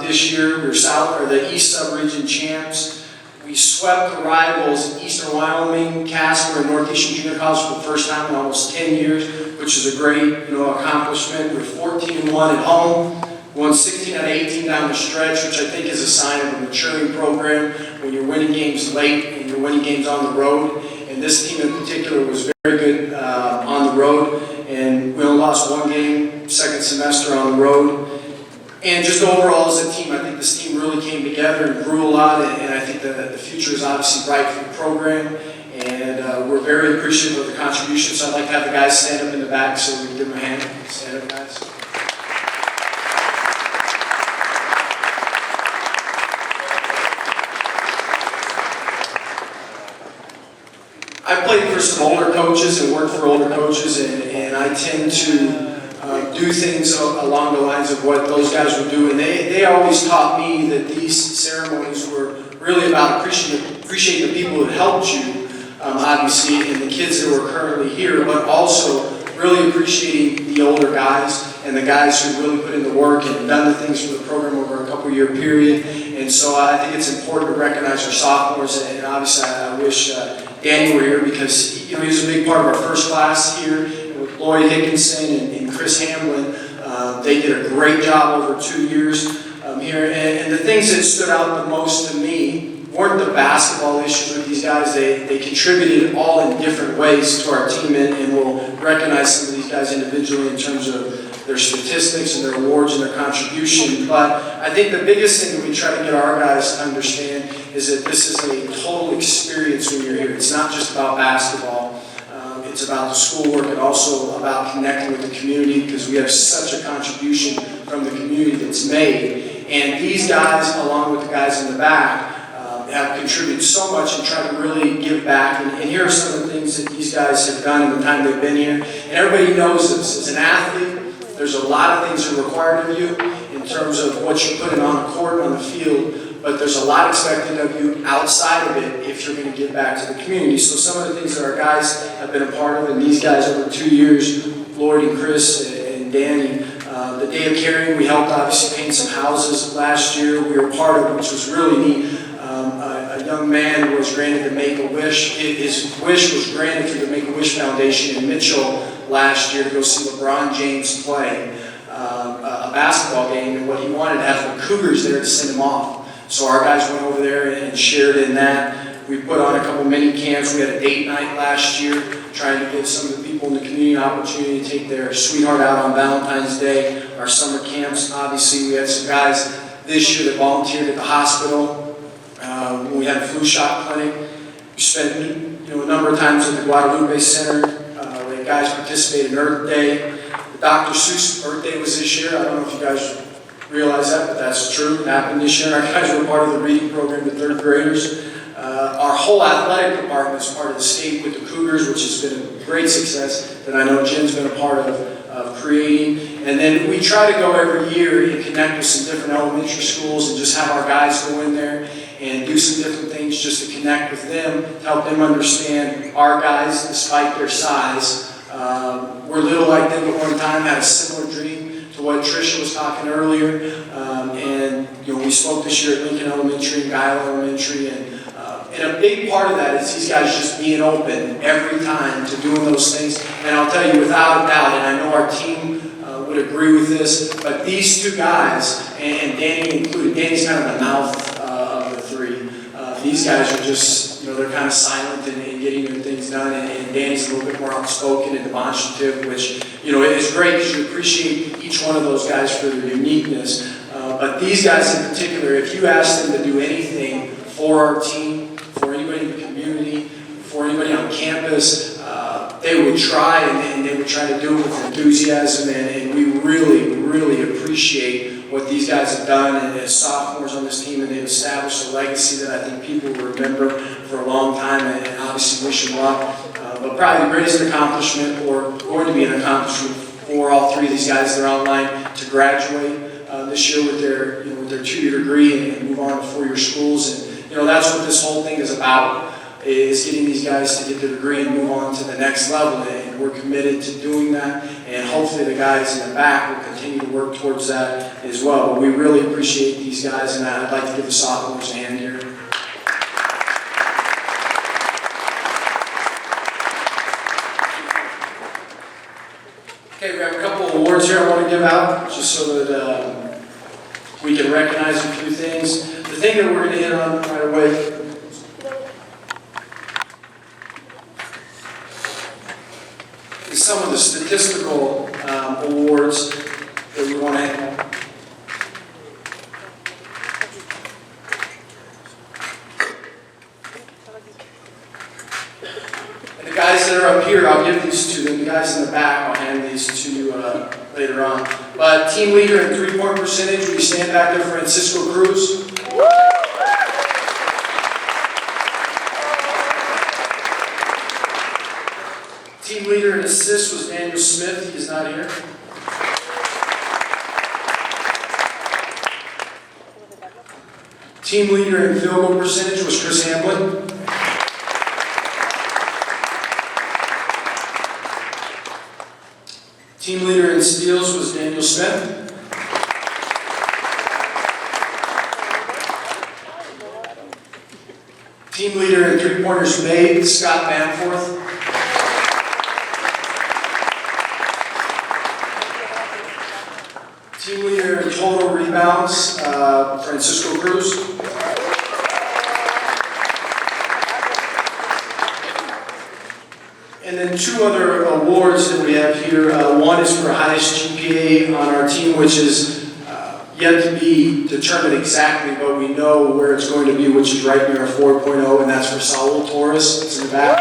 This year we were the East Sub-Region champs. We swept the rivals Eastern Wyoming, Casper, and Northeastern Junior College for the first time in almost 10 years, which is a great accomplishment. We're 14-1 at home. Won 16 out of 18 down the stretch, which I think is a sign of a maturing program when you're winning games late and you're winning games on the road. And this team in particular was very good on the road, and we only lost one game second semester on the road. And just overall as a team, I think this team really came together and grew a lot, and I think that the future is obviously bright for the program, and we're very appreciative of the contributions. So I'd like to have the guys stand up in the back so we can give them a hand. Stand up, guys. I played for some older coaches and worked for older coaches, and I tend to do things along the lines of what those guys would do. And they always taught me that these ceremonies were really about appreciating the people that helped you, obviously, and the kids that were currently here, but also really appreciating the older guys and the guys who really put in the work and done the things for the program over a couple-year period. And so I think it's important to recognize our sophomores, and obviously I wish Danny were here because he was a big part of our first class here with Lloyd Hickinson and Chris Hamlin. They did a great job over 2 years here. And the things that stood out the most to me weren't the basketball issues with these guys. They contributed all in different ways to our team, and we'll recognize some of these guys individually in terms of their statistics and their awards and their contribution. But I think the biggest thing that we try to get our guys to understand is that this is a total experience when you're here. It's not just about basketball. It's about the schoolwork and also about connecting with the community, because we have such a contribution from the community that's made. And these guys, along with the guys in the back, have contributed so much and try to really give back. And here are some of the things that these guys have done in the time they've been here. And everybody knows this. As an athlete, there's a lot of things that are required of you in terms of what you put in on the court and on the field. But there's a lot expected of you outside of it if you're going to give back to the community. So some of the things that our guys have been a part of, and these guys over 2 years, Lloyd and Chris and Danny, the Day of Caring, we helped obviously paint some houses last year. We were part of it, which was really neat. A young man was granted the Make-A-Wish. His wish was granted through the Make-A-Wish Foundation in Mitchell last year to go see LeBron James play a basketball game, and what he wanted to have the Cougars there to send him off. So our guys went over there and shared in that. We put on a couple mini camps. We had a date night last year, trying to give some of the people in the community an opportunity to take their sweetheart out on Valentine's Day. Our summer camps, obviously, we had some guys this year that volunteered at the hospital. When we had a flu shot clinic, we spent a number of times at the Guadalupe Center. We had guys participate in Earth Day. The Dr. Seuss Earth Day was this year. I don't know if you guys realize that, but that's true. It happened this year. Our guys were part of the reading program to third graders. Our whole athletic department is part of the state with the Cougars, which has been a great success that I know Jen's been a part of creating. And then we try to go every year and connect with some different elementary schools and just have our guys go in there and do some different things just to connect with them, to help them understand our guys, despite their size. We're little like them at one time, had a similar dream to what Trisha was talking earlier. And we spoke this year at Lincoln Elementary and Guile Elementary, and a big part of that is these guys just being open every time to doing those things. And I'll tell you without a doubt, and I know our team would agree with this, but these two guys, and Danny included, Danny's kind of the mouth of the three. These guys are just, they're kind of silent and getting their things done, and Danny's a little bit more outspoken and demonstrative, which, is great because you appreciate each one of those guys for their uniqueness. But these guys in particular, if you ask them to do anything for our team, for anybody in the community, for anybody on campus, they would try, and they would try to do it with enthusiasm, and we really, really appreciate what these guys have done and as sophomores on this team, and they've established a legacy that I think people will remember for a long time, and obviously wish them luck. But probably the greatest accomplishment, or going to be an accomplishment for all three of these guys that are online, to graduate this year with their 2-year degree and move on to 4-year schools. And that's what this whole thing is about, is getting these guys to get their degree and move on to the next level. And we're committed to doing that, and hopefully the guys in the back will continue to work towards that as well. But we really appreciate these guys, and I'd like to give the sophomores a hand here. Okay, we have a couple of awards here I want to give out, just so that we can recognize a few things. The thing that we're going to hit on right away is some of the statistical awards that we want to have. And the guys that are up here, I'll give these to them. The guys in the back, I'll hand these to you later on. But team leader in 3-point percentage, we stand back there, Francisco Cruz. Team leader in assists was Daniel Smith. He is not here. Team leader in field goal percentage was Chris Hamblin. Team leader in steals was Daniel Smith. Team leader in three-pointers made, Scott Bamforth. Team leader in total rebounds, Francisco Cruz. And then 2 other awards that we have here. One is for highest GPA on our team, which is yet to be determined exactly, but we know where it's going to be, which is right near a 4.0, and that's for Saul Torres. It's in the back.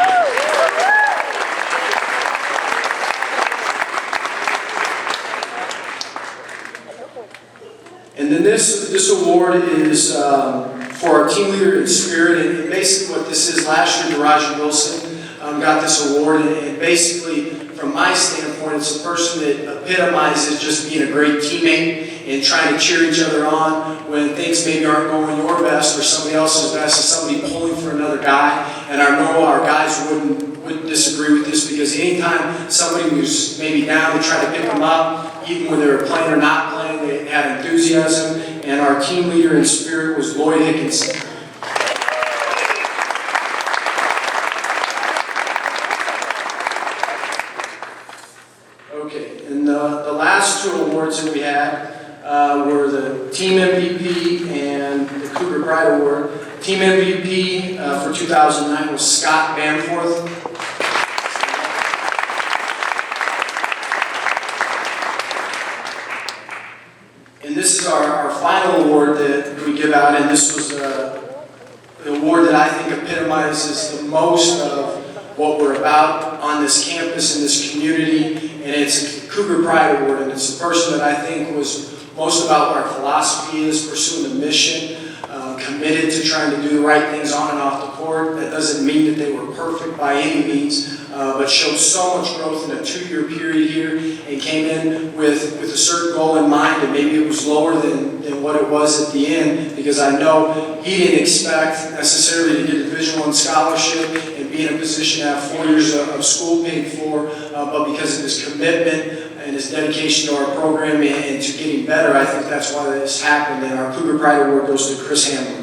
And then this award is for our team leader in spirit, and basically what this is, last year, Daraja Wilson got this award, and basically, from my standpoint, it's a person that epitomizes just being a great teammate and trying to cheer each other on when things maybe aren't going your best or somebody else's best, and somebody pulling for another guy. And I know our guys wouldn't disagree with this, because anytime somebody who's maybe down, to try to pick them up, even when they were playing or not playing, they had enthusiasm. And our team leader in spirit was Lloyd Hickinson. Okay, and the last 2 awards that we had were the Team MVP and the Cougar Pride Award. Team MVP for 2009 was Scott Bamforth. And this is our final award that we give out, and this was the award that I think epitomizes the most of what we're about on this campus, in this community, and it's a Cougar Pride Award, and it's the person that I think was most about what our philosophy is, pursuing the mission, committed to trying to do the right things on and off the court. That doesn't mean that they were perfect by any means, but showed so much growth in a 2-year period here and came in with a certain goal in mind, and maybe it was lower than what it was at the end, because I know he didn't expect necessarily to get a Division I scholarship and be in a position to have 4 years of school paid for, but because of his commitment and his dedication to our program and to getting better, I think that's why this happened, and our Cougar Pride Award goes to Chris Hamlin.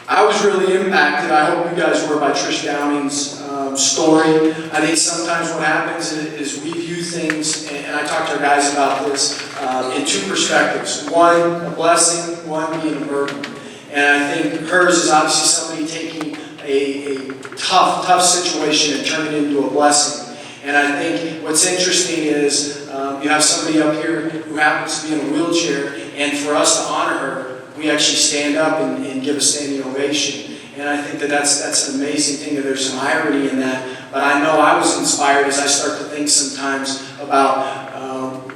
I was really impacted, I hope you guys were, by Trisha Dowling's story. I think sometimes what happens is we view things, and I talk to our guys about this, in 2 perspectives. One, a blessing, one being a burden. And I think hers is obviously somebody taking a tough situation and turning it into a blessing. And I think what's interesting is you have somebody up here who happens to be in a wheelchair, and for us to honor her, we actually stand up and give a standing ovation. And I think that's an amazing thing, that there's some irony in that. But I know I was inspired as I start to think sometimes about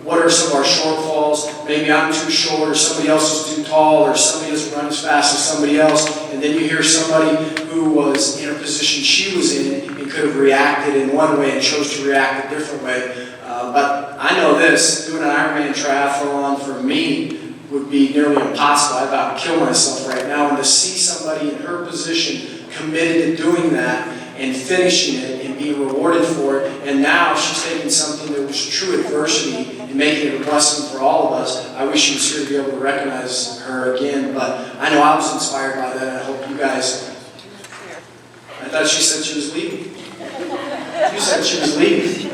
what are some of our shortfalls. Maybe I'm too short, or somebody else is too tall, or somebody doesn't run as fast as somebody else. And then you hear somebody who was in a position she was in and could have reacted in one way and chose to react a different way. But I know this, doing an Ironman triathlon for me would be nearly impossible. I'd about kill myself right now. And to see somebody in her position committed to doing that and finishing it and being rewarded for it, and now she's taking something that was true adversity and making it a blessing for all of us. I wish she was here to be able to recognize her again, but I know I was inspired by that, and I hope you guys. I thought she said she was leaving. You said she was leaving.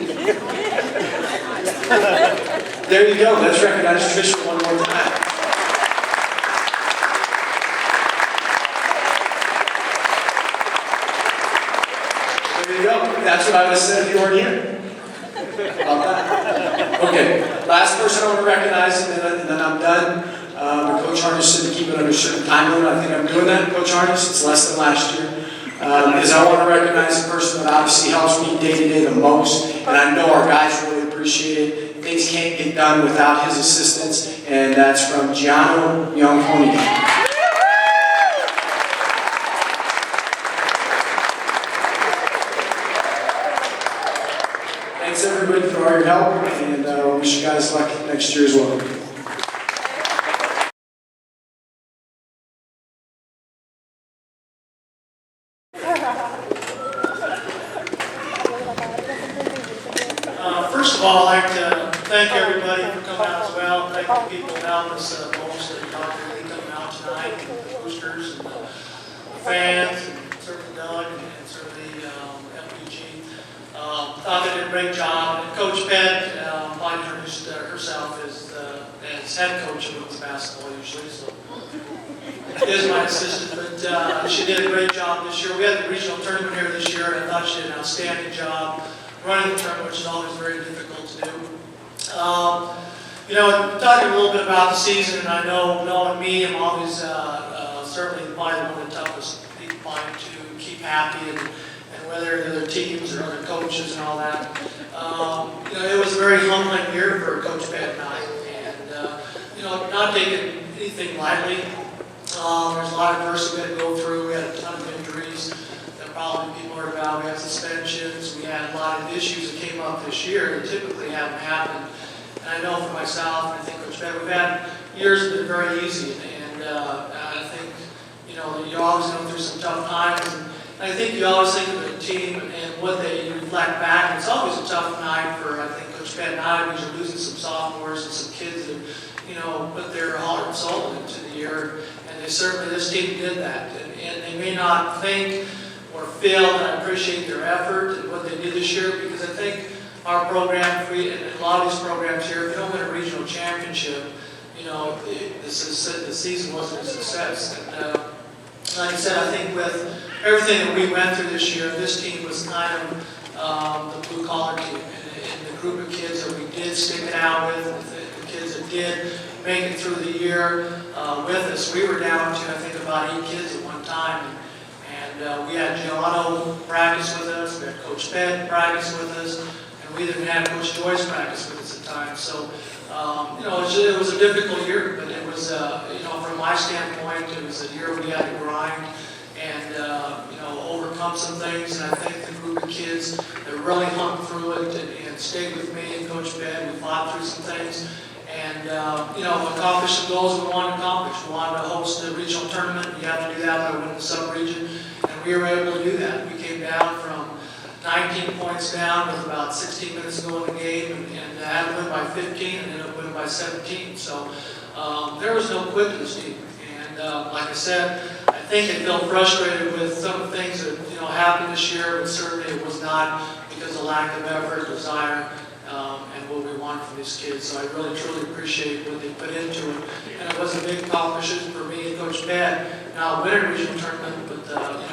There you go. Let's recognize Trisha one more time. There you go. That's what I would have said if you weren't here. About that. Okay. Last person I want to recognize, and then I'm done. Coach Harness said to keep it under a certain time limit. I think I'm doing that, Coach Harness. It's less than last year. Is I want to recognize the person that obviously helps me day to day the most, and I know our guys really appreciate it. Things can't get done without his assistance, and that's from Gianno Young-Pony. Thanks everybody for all your help, and wish you guys luck next year as well. First of all, I'd like to thank everybody for coming out as well. Thank the people down this most that are really coming out tonight, the boosters and the fans, and certainly Doug and certainly MPG. Thought they did a great job. And Coach Penn probably introduced herself as head coach of women's basketball usually, so is my assistant. But she did a great job this year. We had the regional tournament here this year, and I thought she did an outstanding job running the tournament, which is always very difficult to do. Talking a little bit about the season, and I know, knowing me, I'm always certainly probably one of the toughest people to keep happy, and whether the other teams or other coaches and all that. It was a very humbling year for Coach Penn and I, and not taking anything lightly. There's a lot of adversity we had to go through. We had a ton of injuries that probably people heard about. We had suspensions. We had a lot of issues that came up this year that typically haven't happened. And I know for myself, and I think Coach Penn, we've had years that have been very easy. And I think, you always go through some tough times. And I think you always think of the team and what they reflect back. It's always a tough night for, I think, Coach Penn and I, because you're losing some sophomores and some kids that, put their heart and soul into the year. And this team did that. And they may not think or feel that I appreciate their effort and what they did this year, because I think our program, and a lot of these programs here, if you don't win a regional championship, the season wasn't a success. And like I said, I think with everything that we went through this year, this team was kind of the blue-collar team. And the group of kids that we did stick it out with, the kids that did make it through the year with us, we were down to, I think, about 8 kids at one time. And we had Gianno practice with us, we had Coach Penn practice with us, and we didn't have Coach Joy's practice with us at times. So, it was a difficult year, but it was, from my standpoint, it was a year we had to grind and, overcome some things. And I think the group of kids that really hung through it and stayed with me and Coach Ben, we fought through some things. And, accomplished some goals we wanted to accomplish. We wanted to host the regional tournament. You have to do that by winning the sub-region. And we were able to do that. We came down from 19 points down with about 16 minutes to go in the game and had to win by 15 and ended up winning by 17. So there was no quit to this team. And like I said, I think they felt frustrated with some of the things that happened this year, but certainly it was not because of lack of effort, desire, and what we wanted from these kids. So I really, truly appreciate what they put into it. And it was a big accomplishment for me and Coach Ben. Now, winning regional tournament, but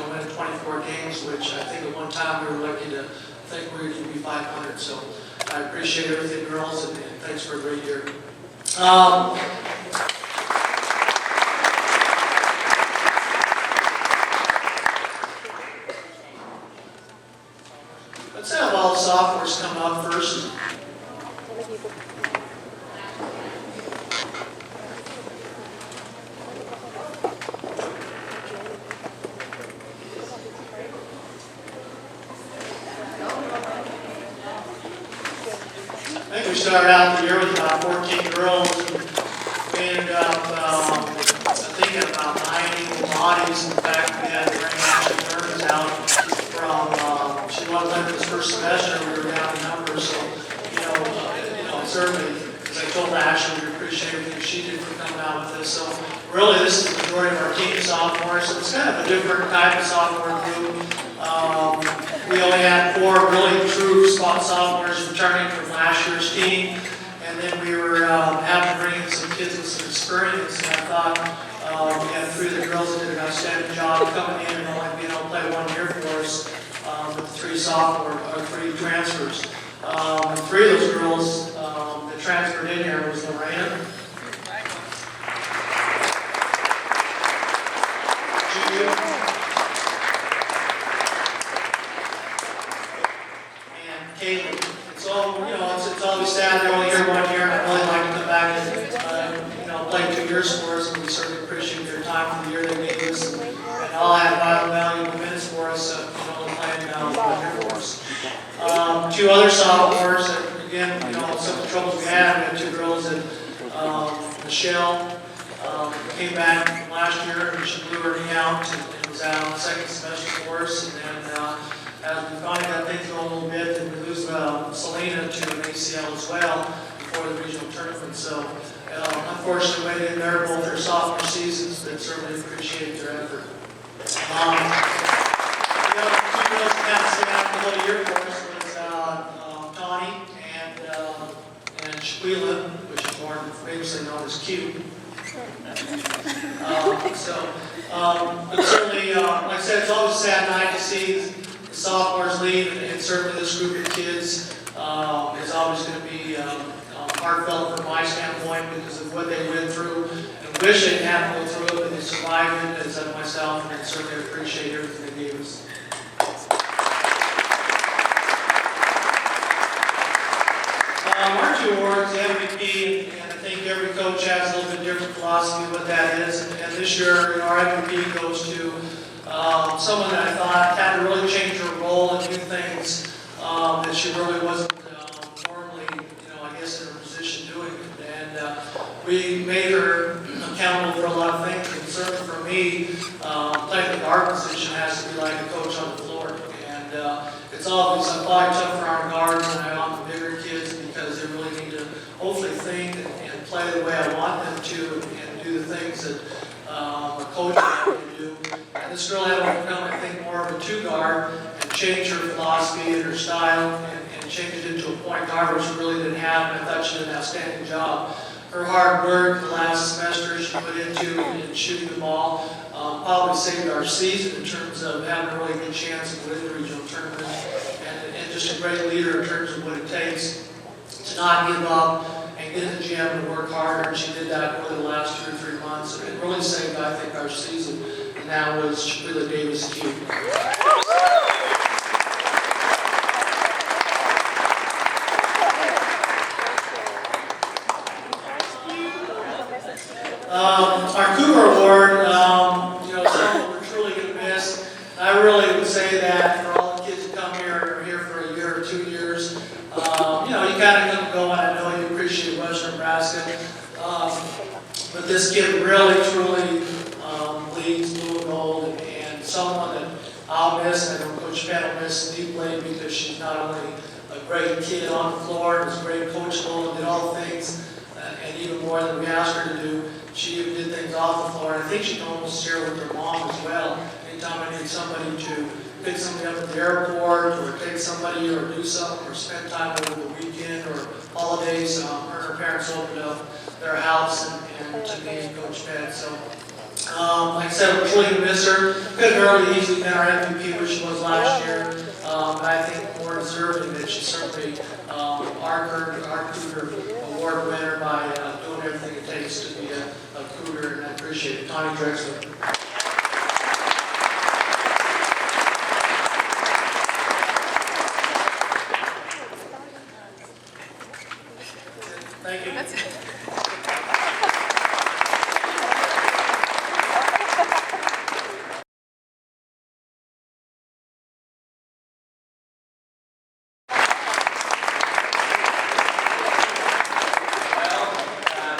winning 24 games, which I think at one time we were lucky to think we were going to be 500. So I appreciate everything, girls, and thanks for a great year. Let's have all the sophomores come up first. I think we started out the year with about 14 girls. We ended up, I think, at about 90 bodies. In fact, we had to bring Ashley Burns out from, she wasn't there this first semester. We were down in numbers. So, certainly, as I told Ashley, we appreciate everything she did for coming out with us. So, really, this is the majority of our team sophomores. So, it's kind of a different type of sophomore group. We only had 4 really true sophomores returning from last year's team, and then we were having to bring in some kids with some experience. And I thought we had 3 of the girls that did an outstanding job coming in and only being able to play 1 year for us with 3 transfers. 3 of those girls that transferred in here was Lorena, Julia, Caitlin. It's always sad they're only here 1 year, and I'd really like to come back and play 2 years for us, and we certainly appreciate their time for the year they gave us, and all had valuable minutes for us, only playing 1 year for us. 2 other sophomores, and again, some of the troubles we had 2 girls that Michelle came back from last year, and she blew her knee out and was out the second semester for us, and then as we finally got things going a little bit, and we lose Selena to an ACL as well before the regional tournament. So, unfortunately, they didn't there both their sophomore seasons, but certainly appreciate their effort. The other 2 girls that kind of stayed out the whole year for us was Tawny and Shaquila, which is more famously known as Q. But certainly, like I said, it's always a sad night to see the sophomores leave, and certainly this group of kids is always going to be heartfelt from my standpoint because of what they went through, and wish they hadn't gone through it, but they survived it, as I myself, and I certainly appreciate everything they gave us. Our 2 awards, the MVP, and I think every coach has a little bit different philosophy of what that is, and this year our MVP goes to someone that I thought had to really change her role and do things that she really wasn't normally, I guess, in her position doing it. And we made her accountable for a lot of things, and certainly for me, playing the guard position has to be like a coach on the floor. And it's always probably tough for our guards and on the bigger kids because they really need to hopefully think and play the way I want them to and do the things that a coach would want to do. And this girl had to become, I think, more of a 2-guard and change her philosophy and her style and change it into a point guard, which she really didn't have, and I thought she did an outstanding job. Her hard work the last semester she put into shooting the ball probably saved our season in terms of having a really good chance of winning the regional tournament, and just a great leader in terms of what it takes to not give up and get in the gym and work harder, and she did that over the last 2 or 3 months, and it really saved, I think, our season, and that was Shaquila Davis-Q. 2 I really would say that for all the kids who come here and are here for a year or 2 years, you know, you kind of come and go, and I know you appreciate Western Nebraska. But this kid really, truly leads blue and gold, and someone that I'll miss, and I know Coach Pat will miss deeply, because she's not only a great kid on the floor, and was very coachable and did all the things, and even more than we asked her to do. She even did things off the floor, and I think she can almost share with her mom as well. Anytime I need somebody to pick somebody up at the airport, or take somebody, or do something, or spend time over the weekend, or holidays, her and her parents opened up their house and to me and Coach Pat. So, like I said, we're truly going to miss her. Could have very easily been our MVP, which she was last year. But I think more deserving that she's certainly our Cougar Award winner by doing everything it takes to be a Cougar, and I appreciate it. Tony Drexler. Thank you. That's it.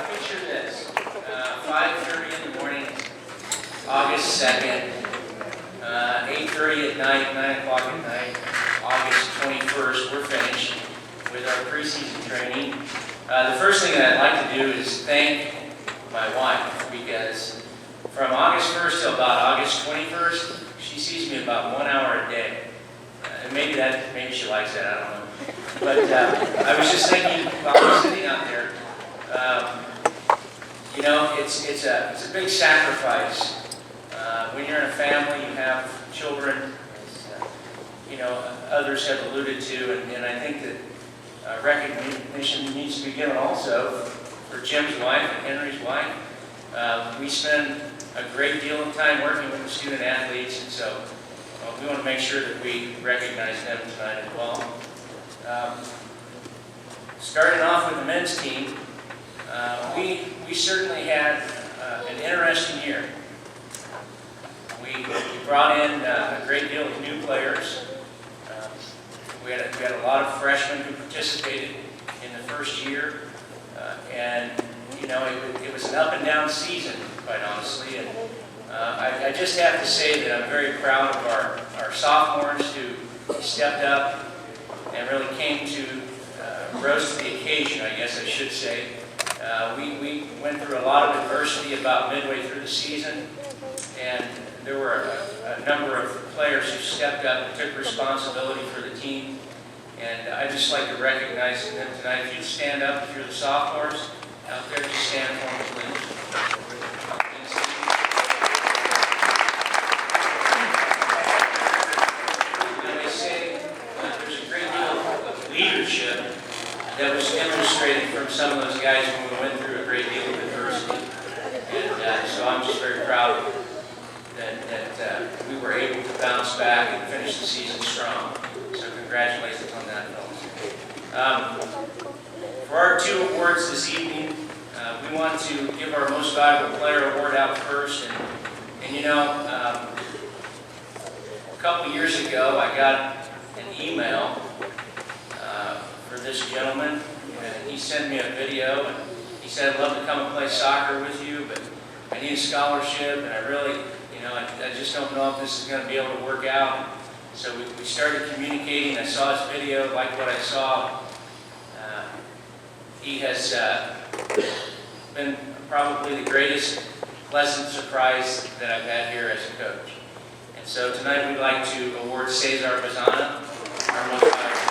Picture this, 5:30 in the morning, August 2nd, 8:30 at night, 9 o'clock at night, August 21st, we're finished with our preseason training. The first thing that I'd like to do is thank my wife, because from August 1st till about August 21st, she sees me about 1 hour a day. And maybe she likes that, I don't know. But I was just thinking while I was sitting out there, you know, it's a big sacrifice. When you're in a family, you have children, as, you know, others have alluded to, and I think that recognition needs to be given also for Jim's wife and Henry's wife. We spend a great deal of time working with the student athletes, and so we want to make sure that we recognize them tonight as well. Starting off with the men's team, we certainly had an interesting year. We brought in a great deal of new players. We had a lot of freshmen who participated in the first year, and you know, it was an up and down season, quite honestly. And I just have to say that I'm very proud of our sophomores who stepped up and really came to rose to the occasion, I guess I should say. We went through a lot of adversity about midway through the season, and there were a number of players who stepped up and took responsibility for the team. And I'd just like to recognize them tonight. If you'd stand up, if you're the sophomores out there, just stand for me, please. And they say there's a great deal of leadership that was demonstrated from some of those guys when we went through a great deal of adversity. And so I'm just very proud that we were able to bounce back and finish the season strong. So congratulations on that, fellas. For our 2 awards this evening, we want to give our Most Valuable Player Award out first. And you know, a couple years ago, I got an email for this gentleman, and he sent me a video, and he said, I'd love to come and play soccer with you, but I need a scholarship, and I really, you know, I just don't know if this is going to be able to work out. So we started communicating. I saw his video, liked what I saw. He has been probably the greatest pleasant surprise that I've had here as a coach. And so tonight we'd like to award Cesar Bazana, our most valuable.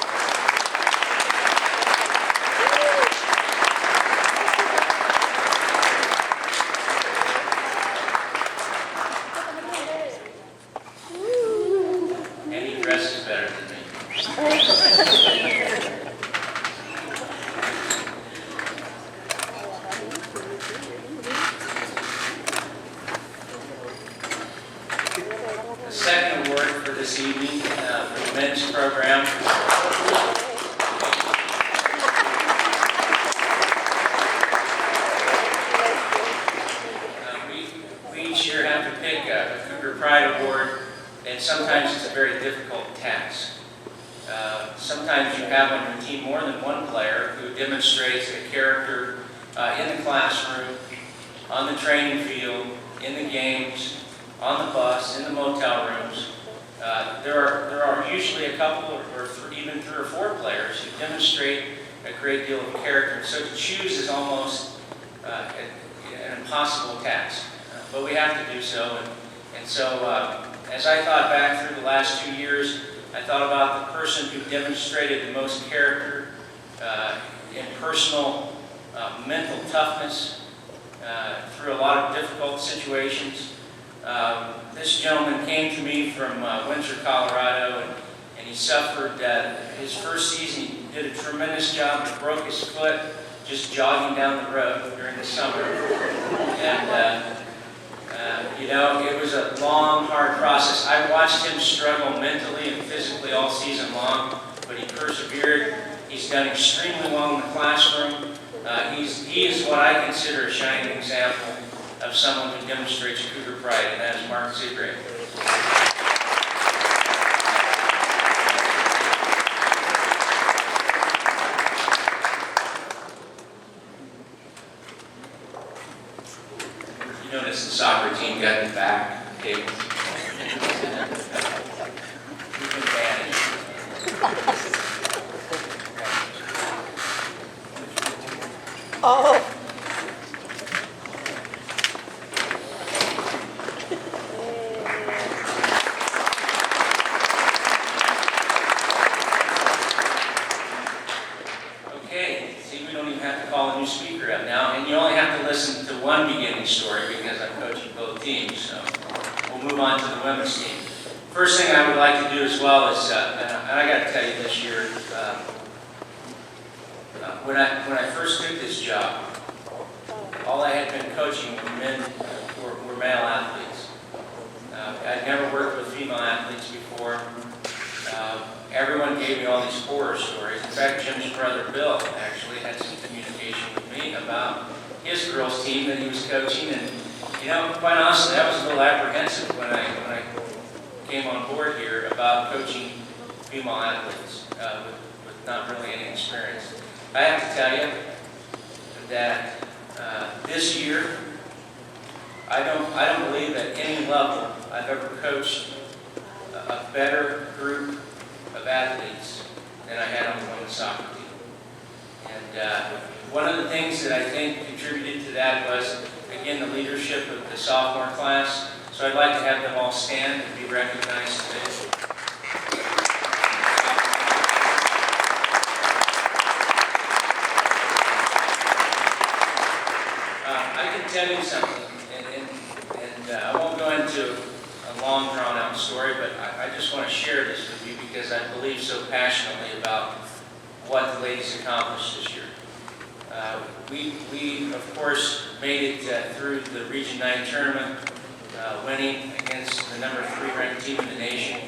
And he dresses better than me. The second award for this evening for the men's program. We each year have to pick a Cougar Pride Award, and and sometimes it's a very difficult task. Sometimes you have on your team more than one player who demonstrates a character in the classroom, on the training field, in the games, on the bus, in the motel rooms. There are usually a couple or even 3 or 4 players who demonstrate a great deal of character. So to choose is almost an impossible task, but we have to do so. And so as I thought back through the last 2 years, I thought about the person who demonstrated the most character in personal mental toughness through a lot of difficult situations. This gentleman came to me from Windsor, Colorado, and he suffered his first season. He did a tremendous job. He broke his foot just jogging down the road during the summer. And, you know, it was a long, hard process. I watched him struggle mentally and physically all season long, but he persevered. He's done extremely well in the classroom. He is what I consider a shining example of someone who demonstrates Cougar pride, and that is Mark Zigray. You notice the soccer team got the back table. We've been managed. Oh. Okay, see, we don't even have to call a new speaker up now, and you only have to listen to one beginning story because I'm coaching both teams, so we'll move on to the women's team. First thing I would like to do as well is, and I got to tell you this year, when I first took this job, all I had been coaching were male athletes. I'd never worked with female athletes before. Everyone gave me all these horror stories. In fact, Jim's brother Bill actually had some communication with me about his girls' team that he was coaching, and you know, quite honestly, I was a little apprehensive when I came on board here about coaching female athletes with not really any experience. I have to tell you that this year, I don't believe at any level I've ever coached a better group of athletes than I had on the women's soccer team. And one of the things that I think contributed to that was, again, the leadership of the sophomore class. So I'd like to have them all stand and be recognized today. I can tell you something, and I won't go into a long, drawn-out story, but I just want to share this with you because I believe so passionately about what the ladies accomplished this year. We of course, made it through the Region 9 tournament, winning against the number 3 ranked team in the nation,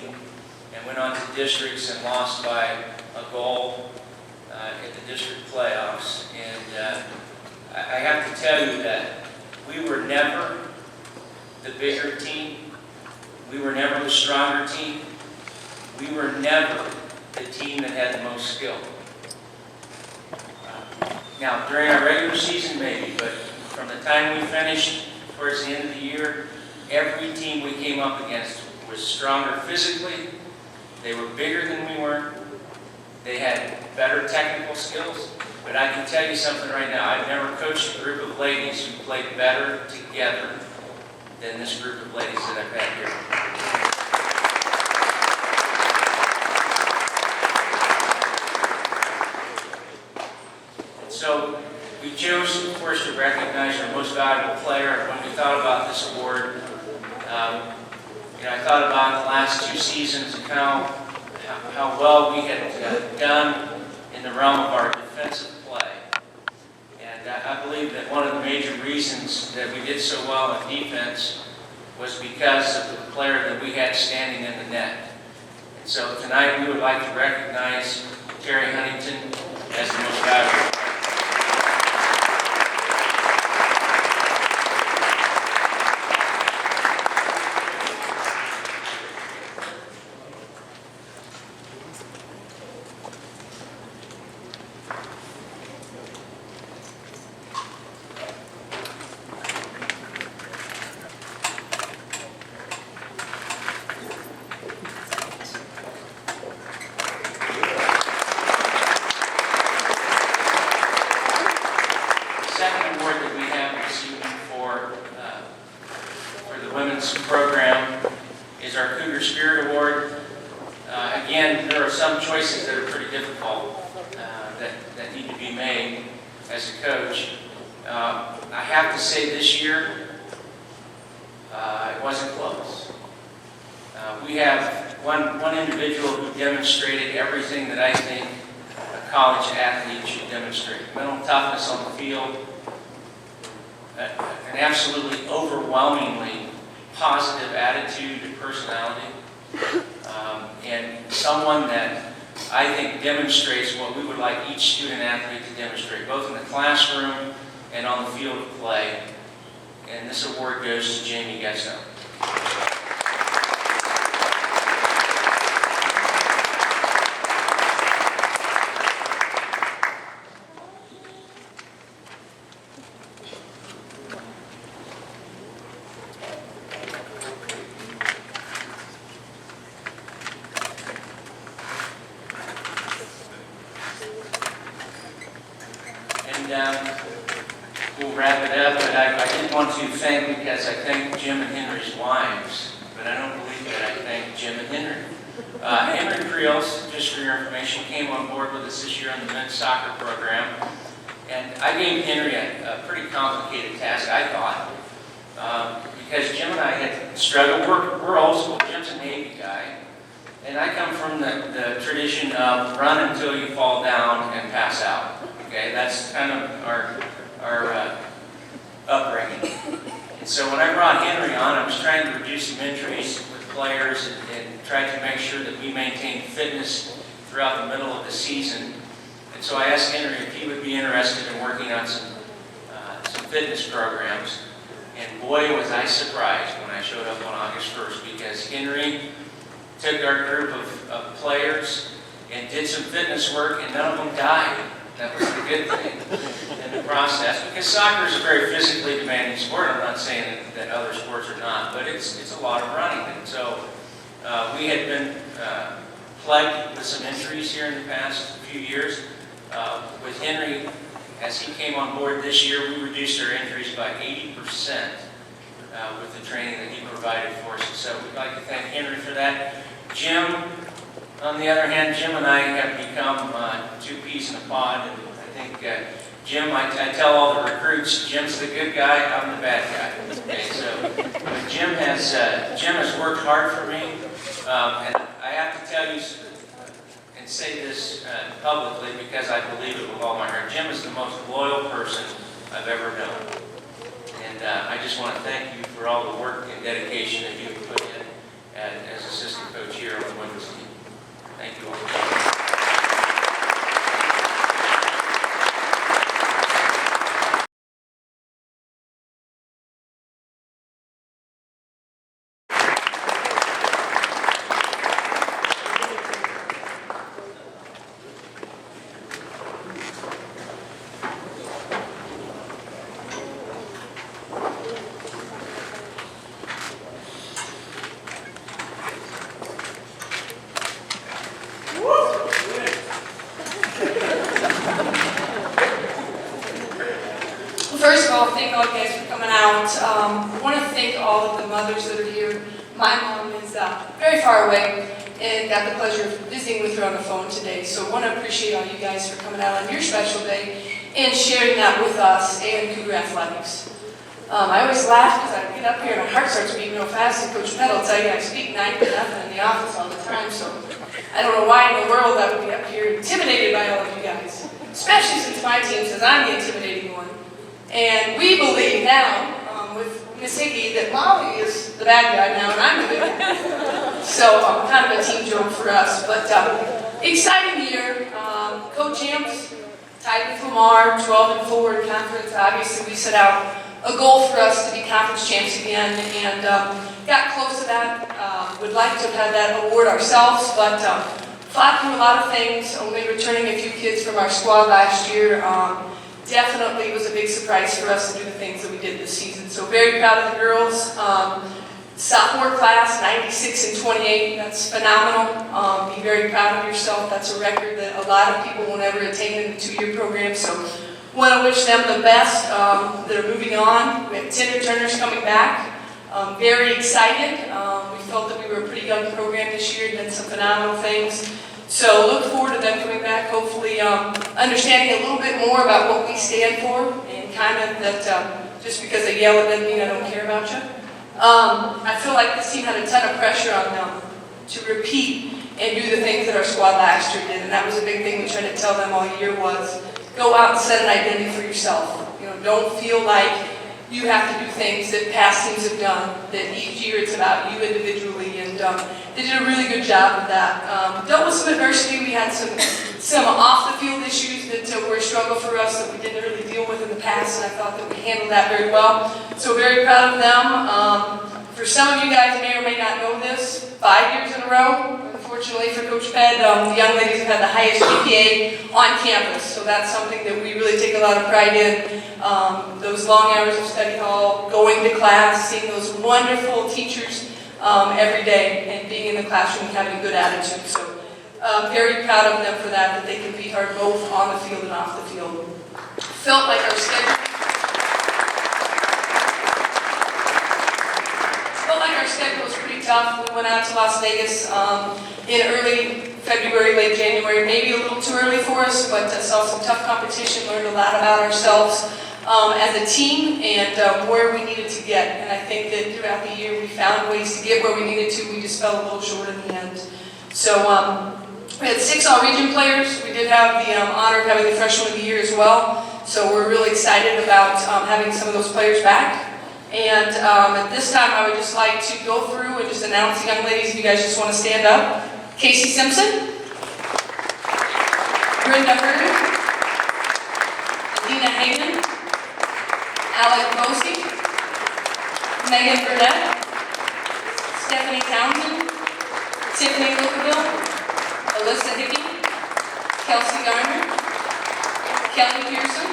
and went on to districts and lost by a goal at the district playoffs. And I have to tell you that we were never the bigger team. We were never the stronger team. We were never the team that had the most skill. Now, during our regular season maybe, but from the time we finished towards the end of the year, every team we came up against was stronger physically. They were bigger than we were. They had better technical skills. But I can tell you something right now. I've never coached a group of ladies who played better together than this group of ladies that I've had here. So we chose, of course, to recognize our most valuable player. When we thought about this award, I thought about the last 2 seasons and how well we had done in the realm of our defensive play. And I believe that one of the major reasons that we did so well in defense was because of the player that we had standing in the net. And so tonight we would like to recognize Terry Huntington as the most valuable. award that we have this evening for the women's program is our Cougar Spirit Award. Again, there are some choices that are pretty difficult that need to be made as a coach. I have to say this year, it wasn't close. We have one individual who demonstrated everything that I think a college athlete should demonstrate. Mental toughness on the field, an absolutely overwhelmingly positive attitude and personality, and someone that I think demonstrates what we would like each student athlete to demonstrate, both in the classroom and on the field of play. And this award goes to Jamie Getzell. We'll wrap it up, but I did want to thank, because I thank Jim and Henry's wives, but I don't believe that I thank Jim and Henry. Henry Creels, just for your information, came on board with us this year on the men's soccer program, and I gave Henry a pretty complicated task, I thought, because Jim and I had struggled. We're old school. Jim's a Navy guy, and I come from the tradition of run until you fall down and pass out. Okay, that's kind of our upbringing. And so when I brought Henry on, I was trying to reduce some injuries with players and tried to make sure that we maintained fitness throughout the middle of the season. And so I asked Henry if he would be interested in working on some fitness programs. And boy, was I surprised when I showed up on August 1st, because Henry took our group of players and did some fitness work, and none of them died. That was the good thing in the process, because soccer is a very physically demanding sport. I'm not saying that other sports are not, but it's a lot of running. And so we had been plagued with some injuries here in the past few years. With Henry, as he came on board this year, we reduced our injuries by 80% with the training that he provided for us. And so we'd like to thank Henry for that. Jim, on the other hand, Jim and I have become two peas in a pod, and I think Jim, I tell all the recruits, Jim's the good guy, I'm the bad guy. Okay, so Jim has worked hard for me, and I have to tell you and say this publicly, because I believe it with all my heart. Jim is the most loyal person I've ever known, and I just want to thank you for all the work and dedication that you have put in as assistant coach here on the women's team. Thank you all. First of all, thank all you guys for coming out. I want to thank all of the mothers that are here. My mom is very far away and got the pleasure of visiting with her on the phone today. So I want to appreciate all you guys for coming out on your special day and sharing that with us and Cougar Athletics. I always laugh because I get up here and my heart starts beating real fast, and Coach Pett will tell you I speak 9 to nothing in the office all the time, so I don't know why in the world I would be up here intimidated by all of you guys, especially since my team says I'm the intimidating one. And we believe now, with Miss Hickey, that Molly is the bad guy now and I'm the good guy. So kind of a team joke for us, but exciting year. Co-champs, tied with Lamar, 12-4 in conference. Obviously we set out a goal for us to be conference champs again, and got close to that. Would like to have had that award ourselves, but fought through a lot of things, only returning a few kids from our squad last year. Definitely was a big surprise for us to do the things that we did this season. So very proud of the girls. Sophomore class, 96 and 28, that's phenomenal. Be very proud of yourself. That's a record that a lot of people won't ever attain in the 2-year program. So Want to wish them the best. They're moving on. We have 10 returners coming back. Very excited. We felt that we were a pretty young program this year and did some phenomenal things. So look forward to them coming back, hopefully understanding a little bit more about what we stand for, and kind of that just because they yell it doesn't mean I don't care about you. I feel like this team had a ton of pressure on them to repeat and do the things that our squad last year did, and that was a big thing we tried to tell them all year was go out and set an identity for yourself. You know, don't feel like you have to do things that past teams have done, that each year it's about you individually, and they did a really good job of that. Dealt with some adversity. We had some off-the-field issues that were a struggle for us that we didn't really deal with in the past, and I thought that we handled that very well. So very proud of them. For some of you guys may or may not know this, 5 years in a row, unfortunately for Coach Ped, the young ladies have had the highest GPA on campus, so that's something that we really take a lot of pride in. Those long hours of study hall, going to class, seeing those wonderful teachers every day, and being in the classroom and having a good attitude. So very proud of them for that they compete hard both on the field and off the field. Felt like our schedule was pretty tough. We went out to Las Vegas in early February, late January, maybe a little too early for us, but saw some tough competition, learned a lot about ourselves as a team and where we needed to get. And I think that throughout the year we found ways to get where we needed to. We just fell a little short in the end. So we had 6 all-region players. We did have the honor of having the freshman of the year as well. So we're really excited about having some of those players back. And at this time, I would just like to go through and just announce the young ladies, if you guys just want to stand up. Casey Simpson, Brenda Hurd, Dina Hagan, Alec Mosey, Megan Burnett, Stephanie Townsend, Tiffany Lucaville, Alyssa Hickey, Kelsey Garner, Kelly Pearson,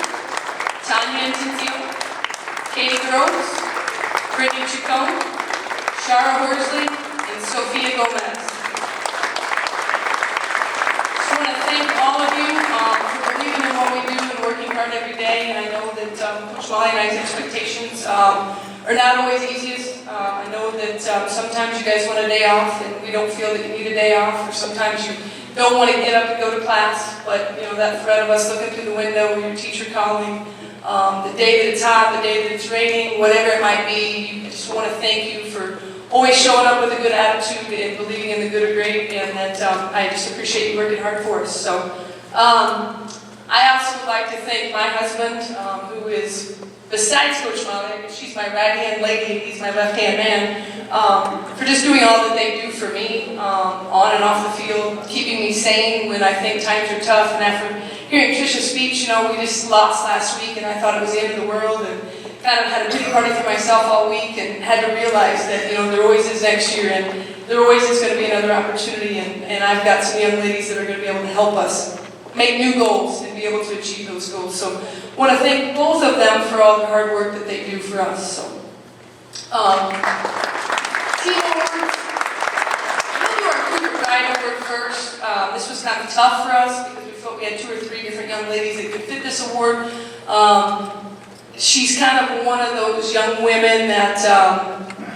Tanya Antincio, Katie Groves, Brittany Chacon, Shara Horsley, and Sophia Gomez. Just want to thank all of you for believing in what we do and working hard every day. And I know that Coach Molly and I's expectations are not always easiest. I know that sometimes you guys want a day off and we don't feel that you need a day off, or sometimes you don't want to get up and go to class, but you know, that threat of us looking through the window or your teacher calling, the day that it's hot, the day that it's raining, whatever it might be, I just want to thank you for always showing up with a good attitude and believing in the good or great, and that I just appreciate you working hard for us. So I also would like to thank my husband, who is, besides Coach Molly, she's my right-hand lady, he's my left-hand man, for just doing all that they do for me, on and off the field, keeping me sane when I think times are tough. And after hearing Trisha's speech, you know, we just lost last week and I thought it was the end of the world, and kind of had a pity party for myself all week and had to realize that, you know, there always is next year and there always is going to be another opportunity, and I've got some young ladies that are going to be able to help us make new goals and be able to achieve those goals. So I want to thank both of them for all the hard work that they do for us. So, team awards. We'll do our Cougar Pride Award first. This was kind of tough for us because we felt we had 2 or 3 different young ladies that could fit this award. She's kind of one of those young women that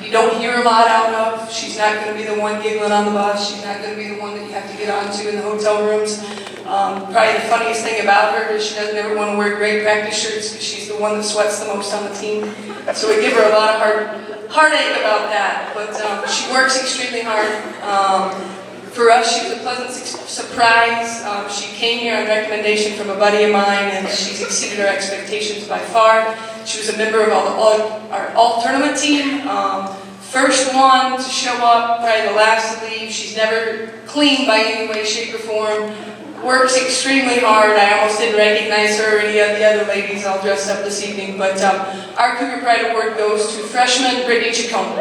you don't hear a lot out of. She's not going to be the one giggling on the bus. She's not going to be the one that you have to get onto in the hotel rooms. Probably the funniest thing about her is she doesn't ever want to wear gray practice shirts because she's the one that sweats the most on the team. So we give her a lot of heartache about that. But she works extremely hard. For us, she was a pleasant surprise. She came here on recommendation from a buddy of mine, and she's exceeded our expectations by far. She was a member of our all-tournament team. First one to show up, probably the last to leave. She's never clean by any way, shape, or form. Works extremely hard. I almost didn't recognize her or any of the other ladies all dressed up this evening. But our Cougar Pride Award goes to freshman Brittany Chacon.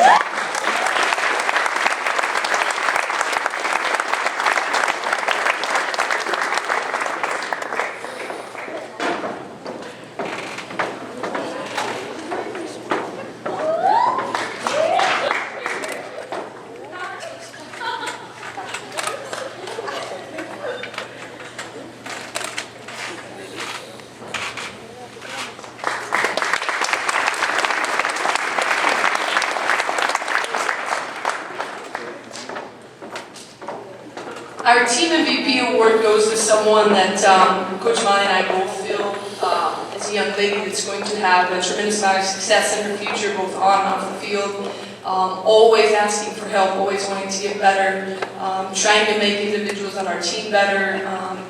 Our Team MVP award goes to someone that Coach Molly and I both feel is a young lady that's going to have a tremendous amount of success in her future, both on and off the field. Always asking for help, always wanting to get better, trying to make individuals on our team better,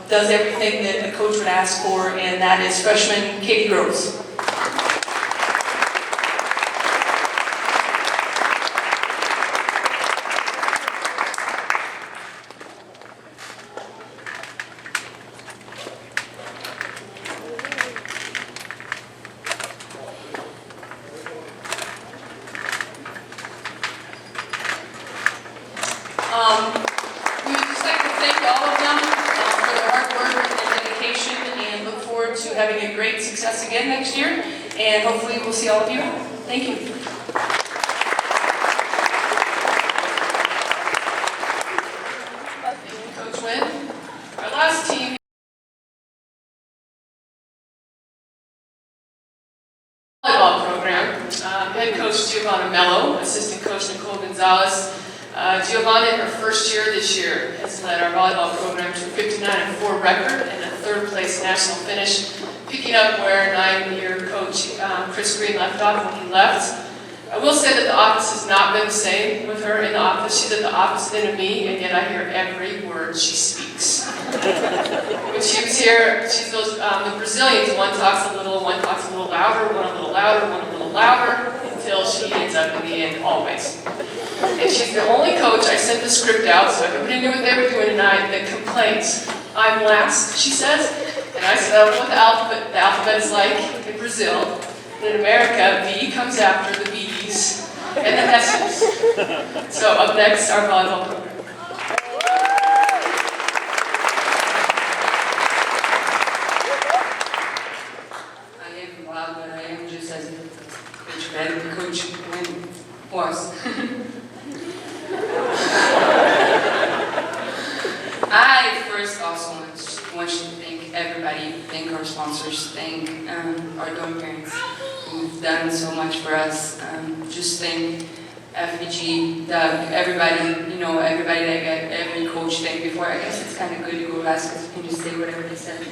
does everything that a coach would ask for, and that is freshman Katie Robles. We would just like to thank all of them for their hard work and dedication, and look forward to having a great success again next year, and hopefully we'll see all of you. Thank you. Thank you, Coach Wynn. Our last team volleyball program, head coach Giovanna Mello, assistant coach Nicole Gonzalez. Giovanna, in her first year this year, has led our volleyball program to a 59-4 record and a third-place national finish, picking up where 9-year coach Chris Green left off when he left. I will say that the office has not been the same with her in the office. She's at the opposite end of me, and yet I hear every word she speaks. When she was here, she's those the Brazilians. One talks a little louder, one a little louder, one a little louder, until she ends up in the end always. And she's the only coach, I sent the script out so everybody knew what they were doing tonight, that complains. I'm last, she says, and I said, I don't know what the alphabet is like in Brazil. In America, V comes after the B's and the S's. So up next, our volleyball program. I am proud, but I am just as much better than Coach Wynn was. I first also want to thank everybody, thank our sponsors, thank our donor parents who've done so much for us. Just thank FBG, Doug, everybody, everybody that got every coach thank before. I guess it's kind of good to go last because you can just say whatever they said.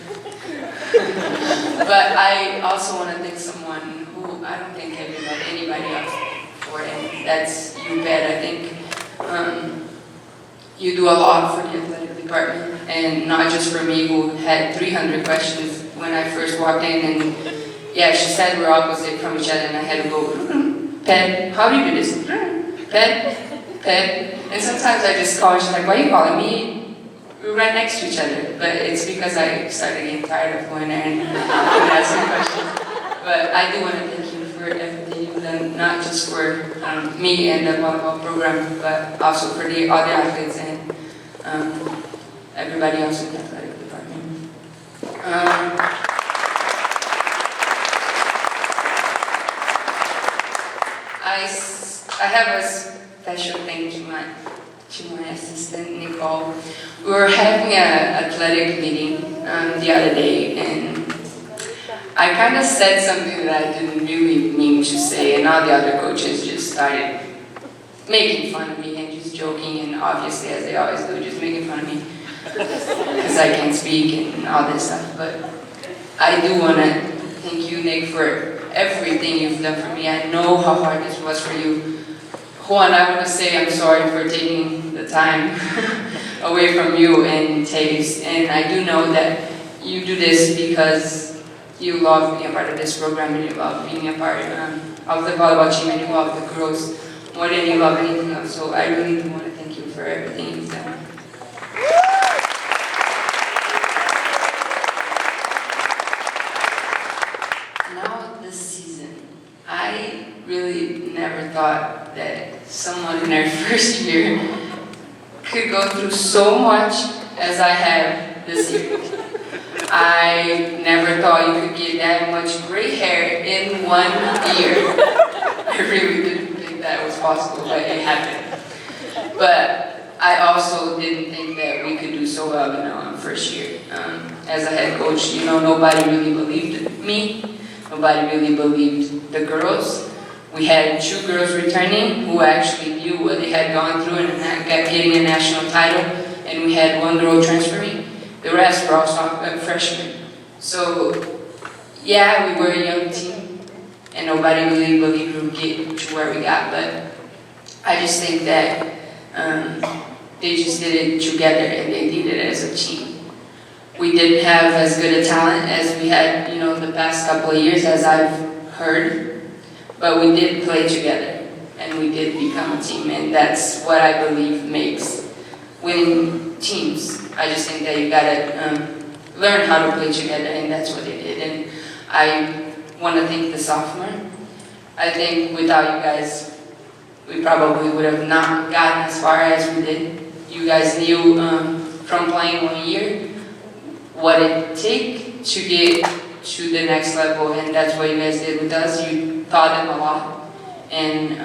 But I also want to thank someone who I don't think anybody else for, and that's you, Pat. I think you do a lot for the athletic department, and not just for me, who had 300 questions when I first walked in, and yeah, she said we're opposite from each other, and I had to go, Pat, how do you do this? Pat, and sometimes I just call, and she's like, why are you calling me? We're right next to each other, but it's because I started getting tired of going there and asking questions. But I do want to thank you for everything you've done, not just for me and the volleyball program, but also for the other athletes and everybody else in the athletic department. I have a special thing to my assistant, Nicole. We were having an athletic meeting the other day, and I kind of said something that I didn't really mean to say, and all the other coaches just started making fun of me and just joking, and obviously, as they always do, just making fun of me because I can't speak and all this stuff. But I do want to thank you, Nick, for everything you've done for me. I know how hard this was for you. Juan, I want to say I'm sorry for taking the time away from you and Taze, and I do know that you do this because you love being a part of this program, and you love being a part of the volleyball team, and you love the girls more than you love anything else. So I really do want to thank you for everything you've done. Now this season, I really never thought that someone in their first year could go through so much as I have this year. I never thought you could get that much gray hair in 1 year. I really didn't think that was possible, but it happened. But I also didn't think that we could do so well in our first year. As a head coach, nobody really believed me. Nobody really believed the girls. We had 2 girls returning who actually knew what they had gone through and getting a national title, and we had one girl transferring. The rest were all freshmen. So, yeah, we were a young team, and nobody really believed we would get to where we got, but I just think that they just did it together and they did it as a team. We didn't have as good a talent as we had, the past couple of years, as I've heard, but we did play together and we did become a team, and that's what I believe makes winning teams. I just think that you gotta learn how to play together, and that's what they did. And I want to thank the sophomore. I think without you guys, we probably would have not gotten as far as we did. You guys knew from playing 1 year what it take to get to the next level, and that's what you guys did with us. You taught them a lot, and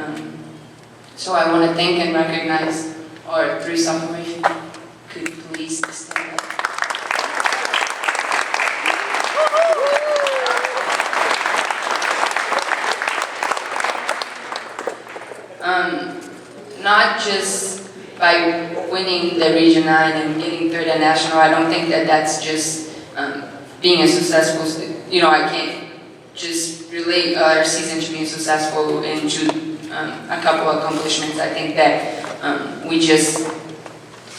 so I want to thank and recognize our 3 sophomores. If you could please stand up. Not just by winning the Region 9 and getting 3rd at National. I don't think that that's just being a successful student. I can't just relate our season to being successful into a couple of accomplishments. I think that we just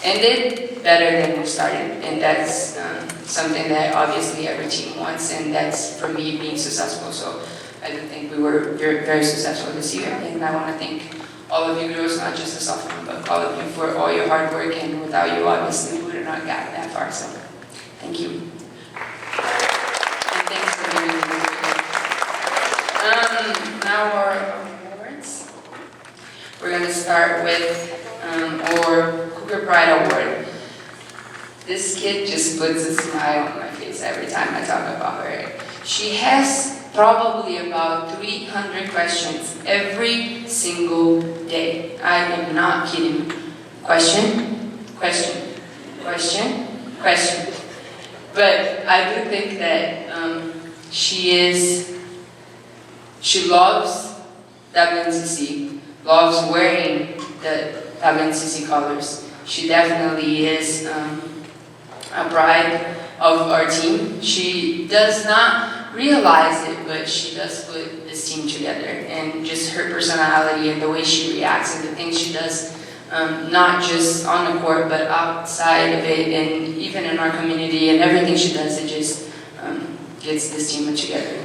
ended better than we started, and that's something that obviously every team wants, and that's for me being successful. So I do think we were very, very successful this year, and I want to thank all of you girls, not just the sophomore, but all of you for all your hard work, and without you, obviously, we would have not gotten that far, so thank you. And thanks for being here. Now our awards. We're going to start with our Cougar Pride Award. This kid just puts a smile on my face every time I talk about her. She has probably about 300 questions every single day. I am not kidding. Question, question, question, question. But I do think that she loves WNCC, loves wearing the WNCC colors. She definitely is a pride of our team. She does not realize it, but she does put this team together, and just her personality and the way she reacts and the things she does, not just on the court, but outside of it, and even in our community, and everything she does, it just gets this team together.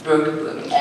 Brooke Blooming.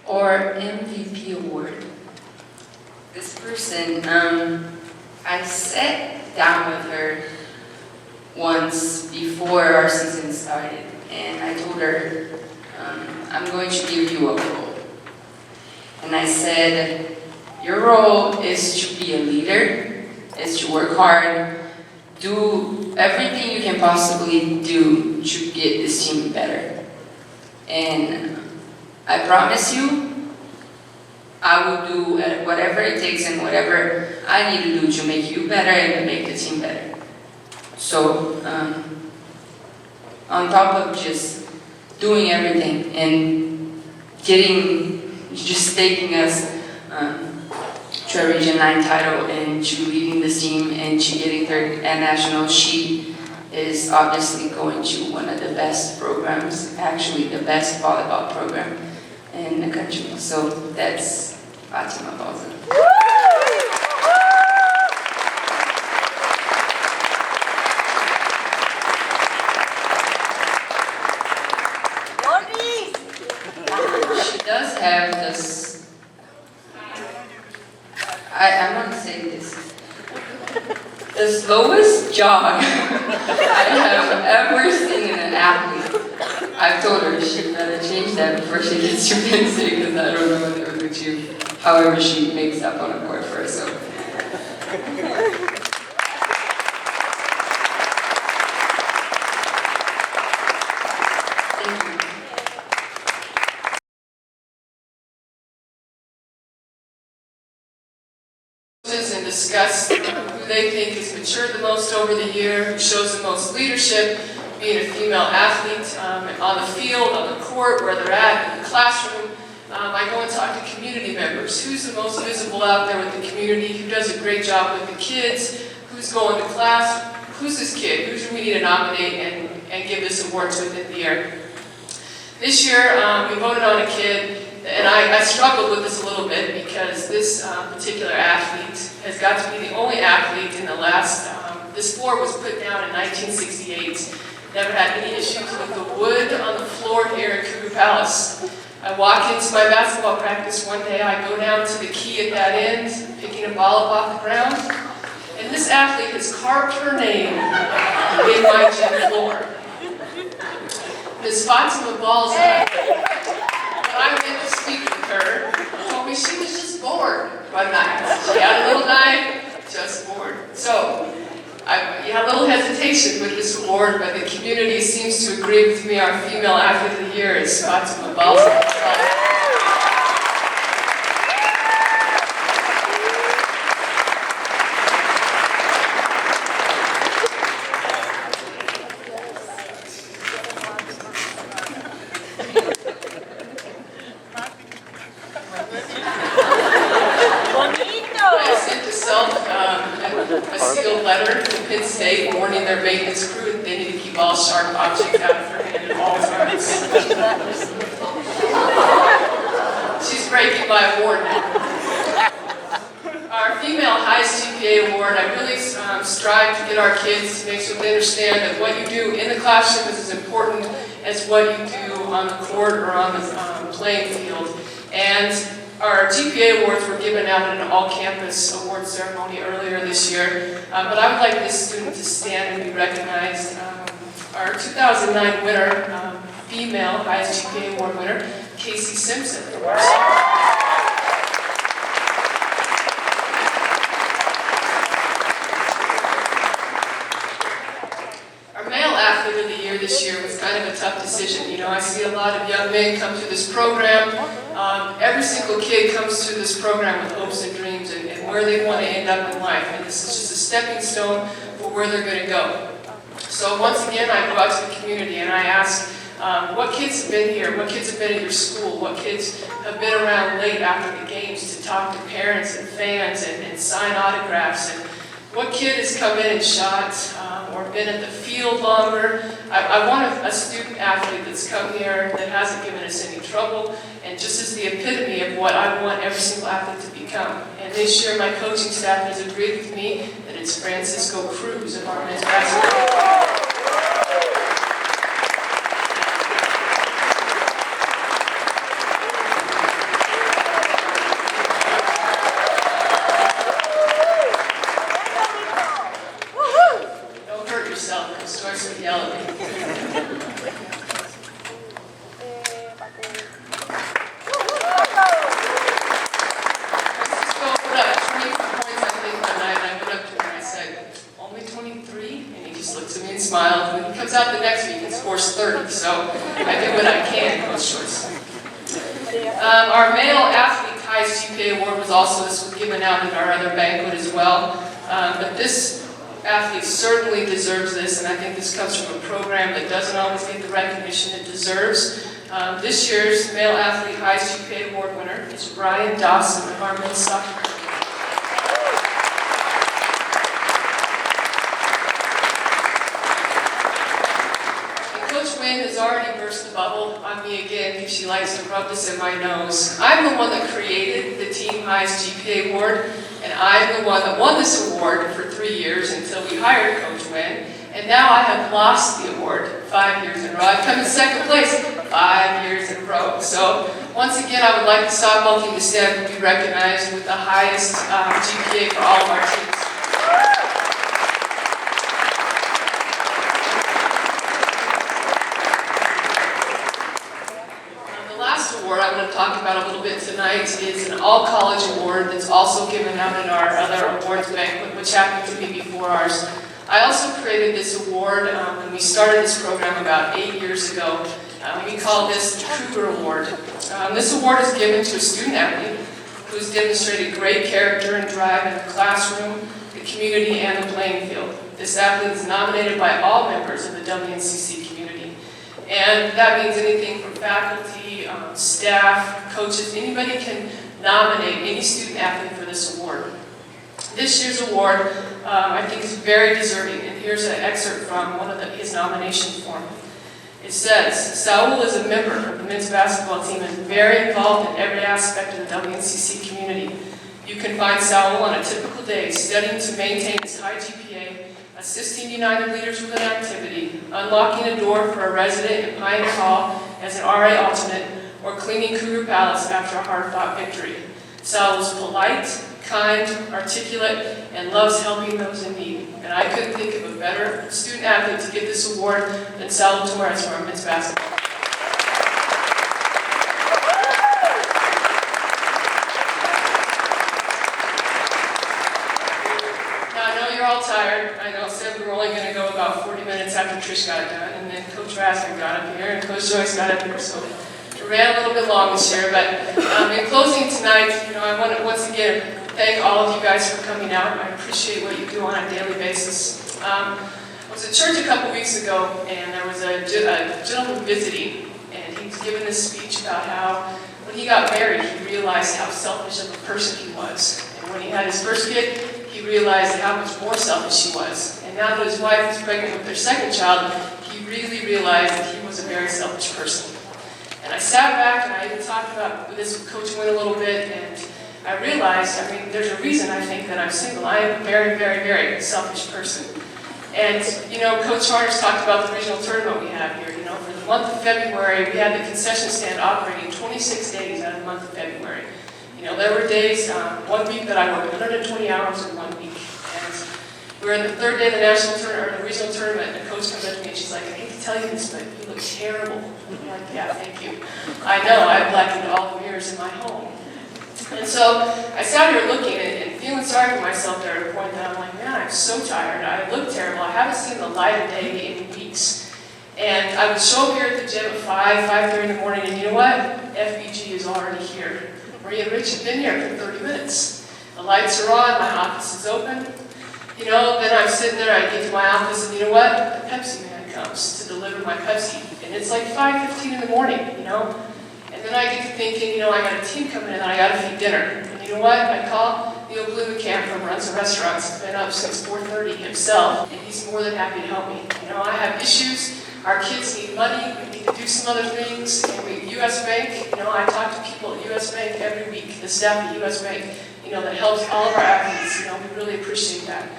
Or MVP award. This person, I sat down with her once before our season started, and I told her, I'm going to give you a role. And I said, your role is to be a leader, is to work hard, do everything you can possibly do to get this team better. And I promise you, I will do whatever it takes and whatever I need to do to make you better and to make the team better. So, on top of just doing everything and just taking us to a Region 9 title and to leading this team and to getting 3rd at National, she is obviously going to one of the best programs, actually the best volleyball program in the country. So that's Fatima Balza. She does have this, I'm going to say this, the slowest jog I have ever seen in an athlete. I've told her she better change that before she gets to Penn State, because I don't know what they're going to do. however she makes up on a board for us. So. Thank you. And discuss who they think has matured the most over the year, who shows the most leadership, being a female athlete on the field, on the court, where they're at, in the classroom. I go and talk to community members. Who's the most visible out there with the community? Who does a great job with the kids? Who's going to class? Who's this kid? Who do we need to nominate and give this award to within the year? This year, we voted on a kid. And I struggled with this a little bit because this particular athlete has got to be the only athlete in the last, this floor was put down in 1968. Never had any issues with the wood on the floor here at Cougar Palace. I walk into my basketball practice one day, I go down to the key at that end, picking a ball up off the ground, and this athlete has carved her name in my gym floor. Ms. Fatima Balza. I went to speak with her, told me she was just bored one night. She had a little night, just bored. So, I had a little hesitation with this award, but the community seems to agree with me. Our female athlete of the year is Fatima Balsa. Warning their maintenance crew that they need to keep all sharp objects out of her hand at all times. She's breaking my award now. Our female highest GPA award, I really strive to get our kids to make sure they understand that what you do in the classroom is as important as what you do on the court or on the playing field. And our GPA awards were given out at an all-campus award ceremony earlier this year, but I would like this student to stand and be recognized. Our 2009 winner, female highest GPA award winner, Casey Simpson. Our male athlete of the year this year was kind of a tough decision. You know, I see a lot of young men come through this program. Every single kid comes through this program with hopes and dreams and where they want to end up in life. And this is just a stepping stone for where they're going to go. So once again, I go out to the community and I ask, what kids have been here? What kids have been at your school? What kids have been around late after the games to talk to parents and fans and sign autographs? And what kid has come in and shot or been at the field longer? I want a student athlete that's come here that hasn't given us any trouble and just is the epitome of what I want every single athlete to become. And this year my coaching staff has agreed with me that it's Francisco Cruz of our men's basketball. Our male athlete highest GPA award was also given out at our other banquet as well. But this athlete certainly deserves this, and I think this comes from a program that doesn't always get the recognition it deserves. This year's male athlete highest GPA award winner is Brian Dawson of our men's soccer. Has already burst the bubble on me again because she likes to rub this in my nose. I'm the one that created the team highest GPA award, and I'm the one that won this award for 3 years until we hired Coach Wynn, and now I have lost the award 5 years in a row. I've come in second place 5 years in a row. So once again, I would like the softball team to stand and be recognized with the highest GPA for all of our teams. I want to to talk about a little bit tonight is an all-college award that's also given out in our other awards banquet, which happened to be before ours. I also created this award when we started this program about 8 years ago. We call this the Cougar Award. This award is given to a student athlete who has demonstrated great character and drive in the classroom, the community, and the playing field. This athlete is nominated by all members of the WNCC community. And that means anything from faculty, staff, coaches, anybody can nominate any student athlete for this award. This year's award, I think, is very deserving, and here's an excerpt from one of his nomination form. It says, Saul is a member of the men's basketball team and very involved in every aspect of the WNCC community. You can find Saul on a typical day studying to maintain his high GPA, assisting United Leaders with an activity, unlocking a door for a resident in Pioneer Hall as an RA alternate, or cleaning Cougar Palace after a hard-fought victory. Saul is polite, kind, articulate, and loves helping those in need. And I couldn't think of a better student athlete to get this award than Saul Torres for our men's basketball. Now I know you're all tired. I know said we were only going to go about 40 minutes after Trish got done, and then Coach Rasker got up here, and Coach Joyce got up here, so we ran a little bit long this year. But in closing tonight, I want to once again thank all of you guys for coming out. I appreciate what you do on a daily basis. I was at church a couple weeks ago, and there was a gentleman visiting, and he was giving this speech about how when he got married, he realized how selfish of a person he was. And when he had his first kid, he realized how much more selfish he was. And now that his wife is pregnant with their second child, he really realized that he was a very selfish person. And I sat back, and I even talked about this with Coach Wynn a little bit, and I realized, there's a reason I think that I'm single. I am a very, very, very selfish person. And, Coach Harner's talked about the regional tournament we have here. For the month of February, we had the concession stand operating 26 days out of the month of February. There were days, 1 week that I worked 120 hours in 1 week. And we were in the third day of the the regional tournament, and the coach comes up to me and she's like, I hate to tell you this, but you look terrible. I'm like, yeah, thank you. I know, I blackened all the mirrors in my home. And so I sat here looking and feeling sorry for myself there at a point that I'm like, man, I'm so tired. I look terrible. I haven't seen the light of day in weeks. And I would show up here at the gym at 5:30 in the morning, and you know what? FBG is already here. Maria and Rich have been here for 30 minutes. The lights are on, my office is open. Then I'm sitting there, I get to my office, and you know what? The Pepsi man comes to deliver my Pepsi. And it's like 5:15 in the morning, And then I get to thinking, I got a team coming in and I got to feed dinner. And you know what? I call Neil Blumenkamp from Runs and Restaurants. He's been up since 4:30 himself, and he's more than happy to help me. I have issues. Our kids need money. We need to do some other things. And U.S. Bank, I talk to people at U.S. Bank every week, the staff at U.S. Bank, that helps all of our athletes. We really appreciate that.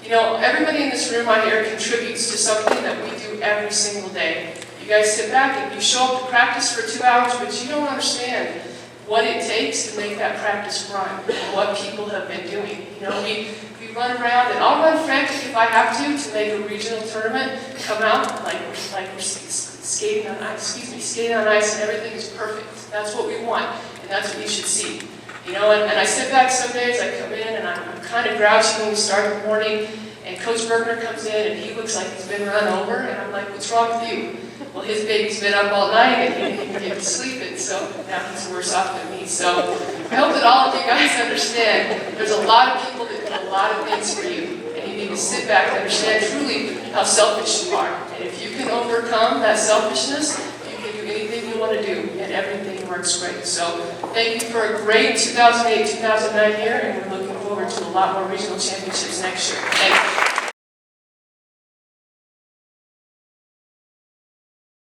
Everybody in this room out here contributes to something that we do every single day. You guys sit back and you show up to practice for 2 hours, but you don't understand what it takes to make that practice run, and what people have been doing. We run around, and I'll run frantic if I have to make a regional tournament come out like we're skating on ice, and everything is perfect. That's what we want, and that's what you should see. And I sit back some days, I come in, and I'm kind of grouchy when we start in the morning, and Coach Bergner comes in, and he looks like he's been run over, and I'm like, what's wrong with you? Well, his baby's been up all night, and he didn't even get to sleep, and so now he's worse off than me. So I hope that all of you guys understand there's a lot of people that do a lot of things for you, and you need to sit back and understand truly how selfish you are. And if you can overcome that selfishness, you can do anything you want to do, and everything works great. So thank you for a great 2008-2009 year, and we're looking forward to a lot more regional championships next year. Thank you.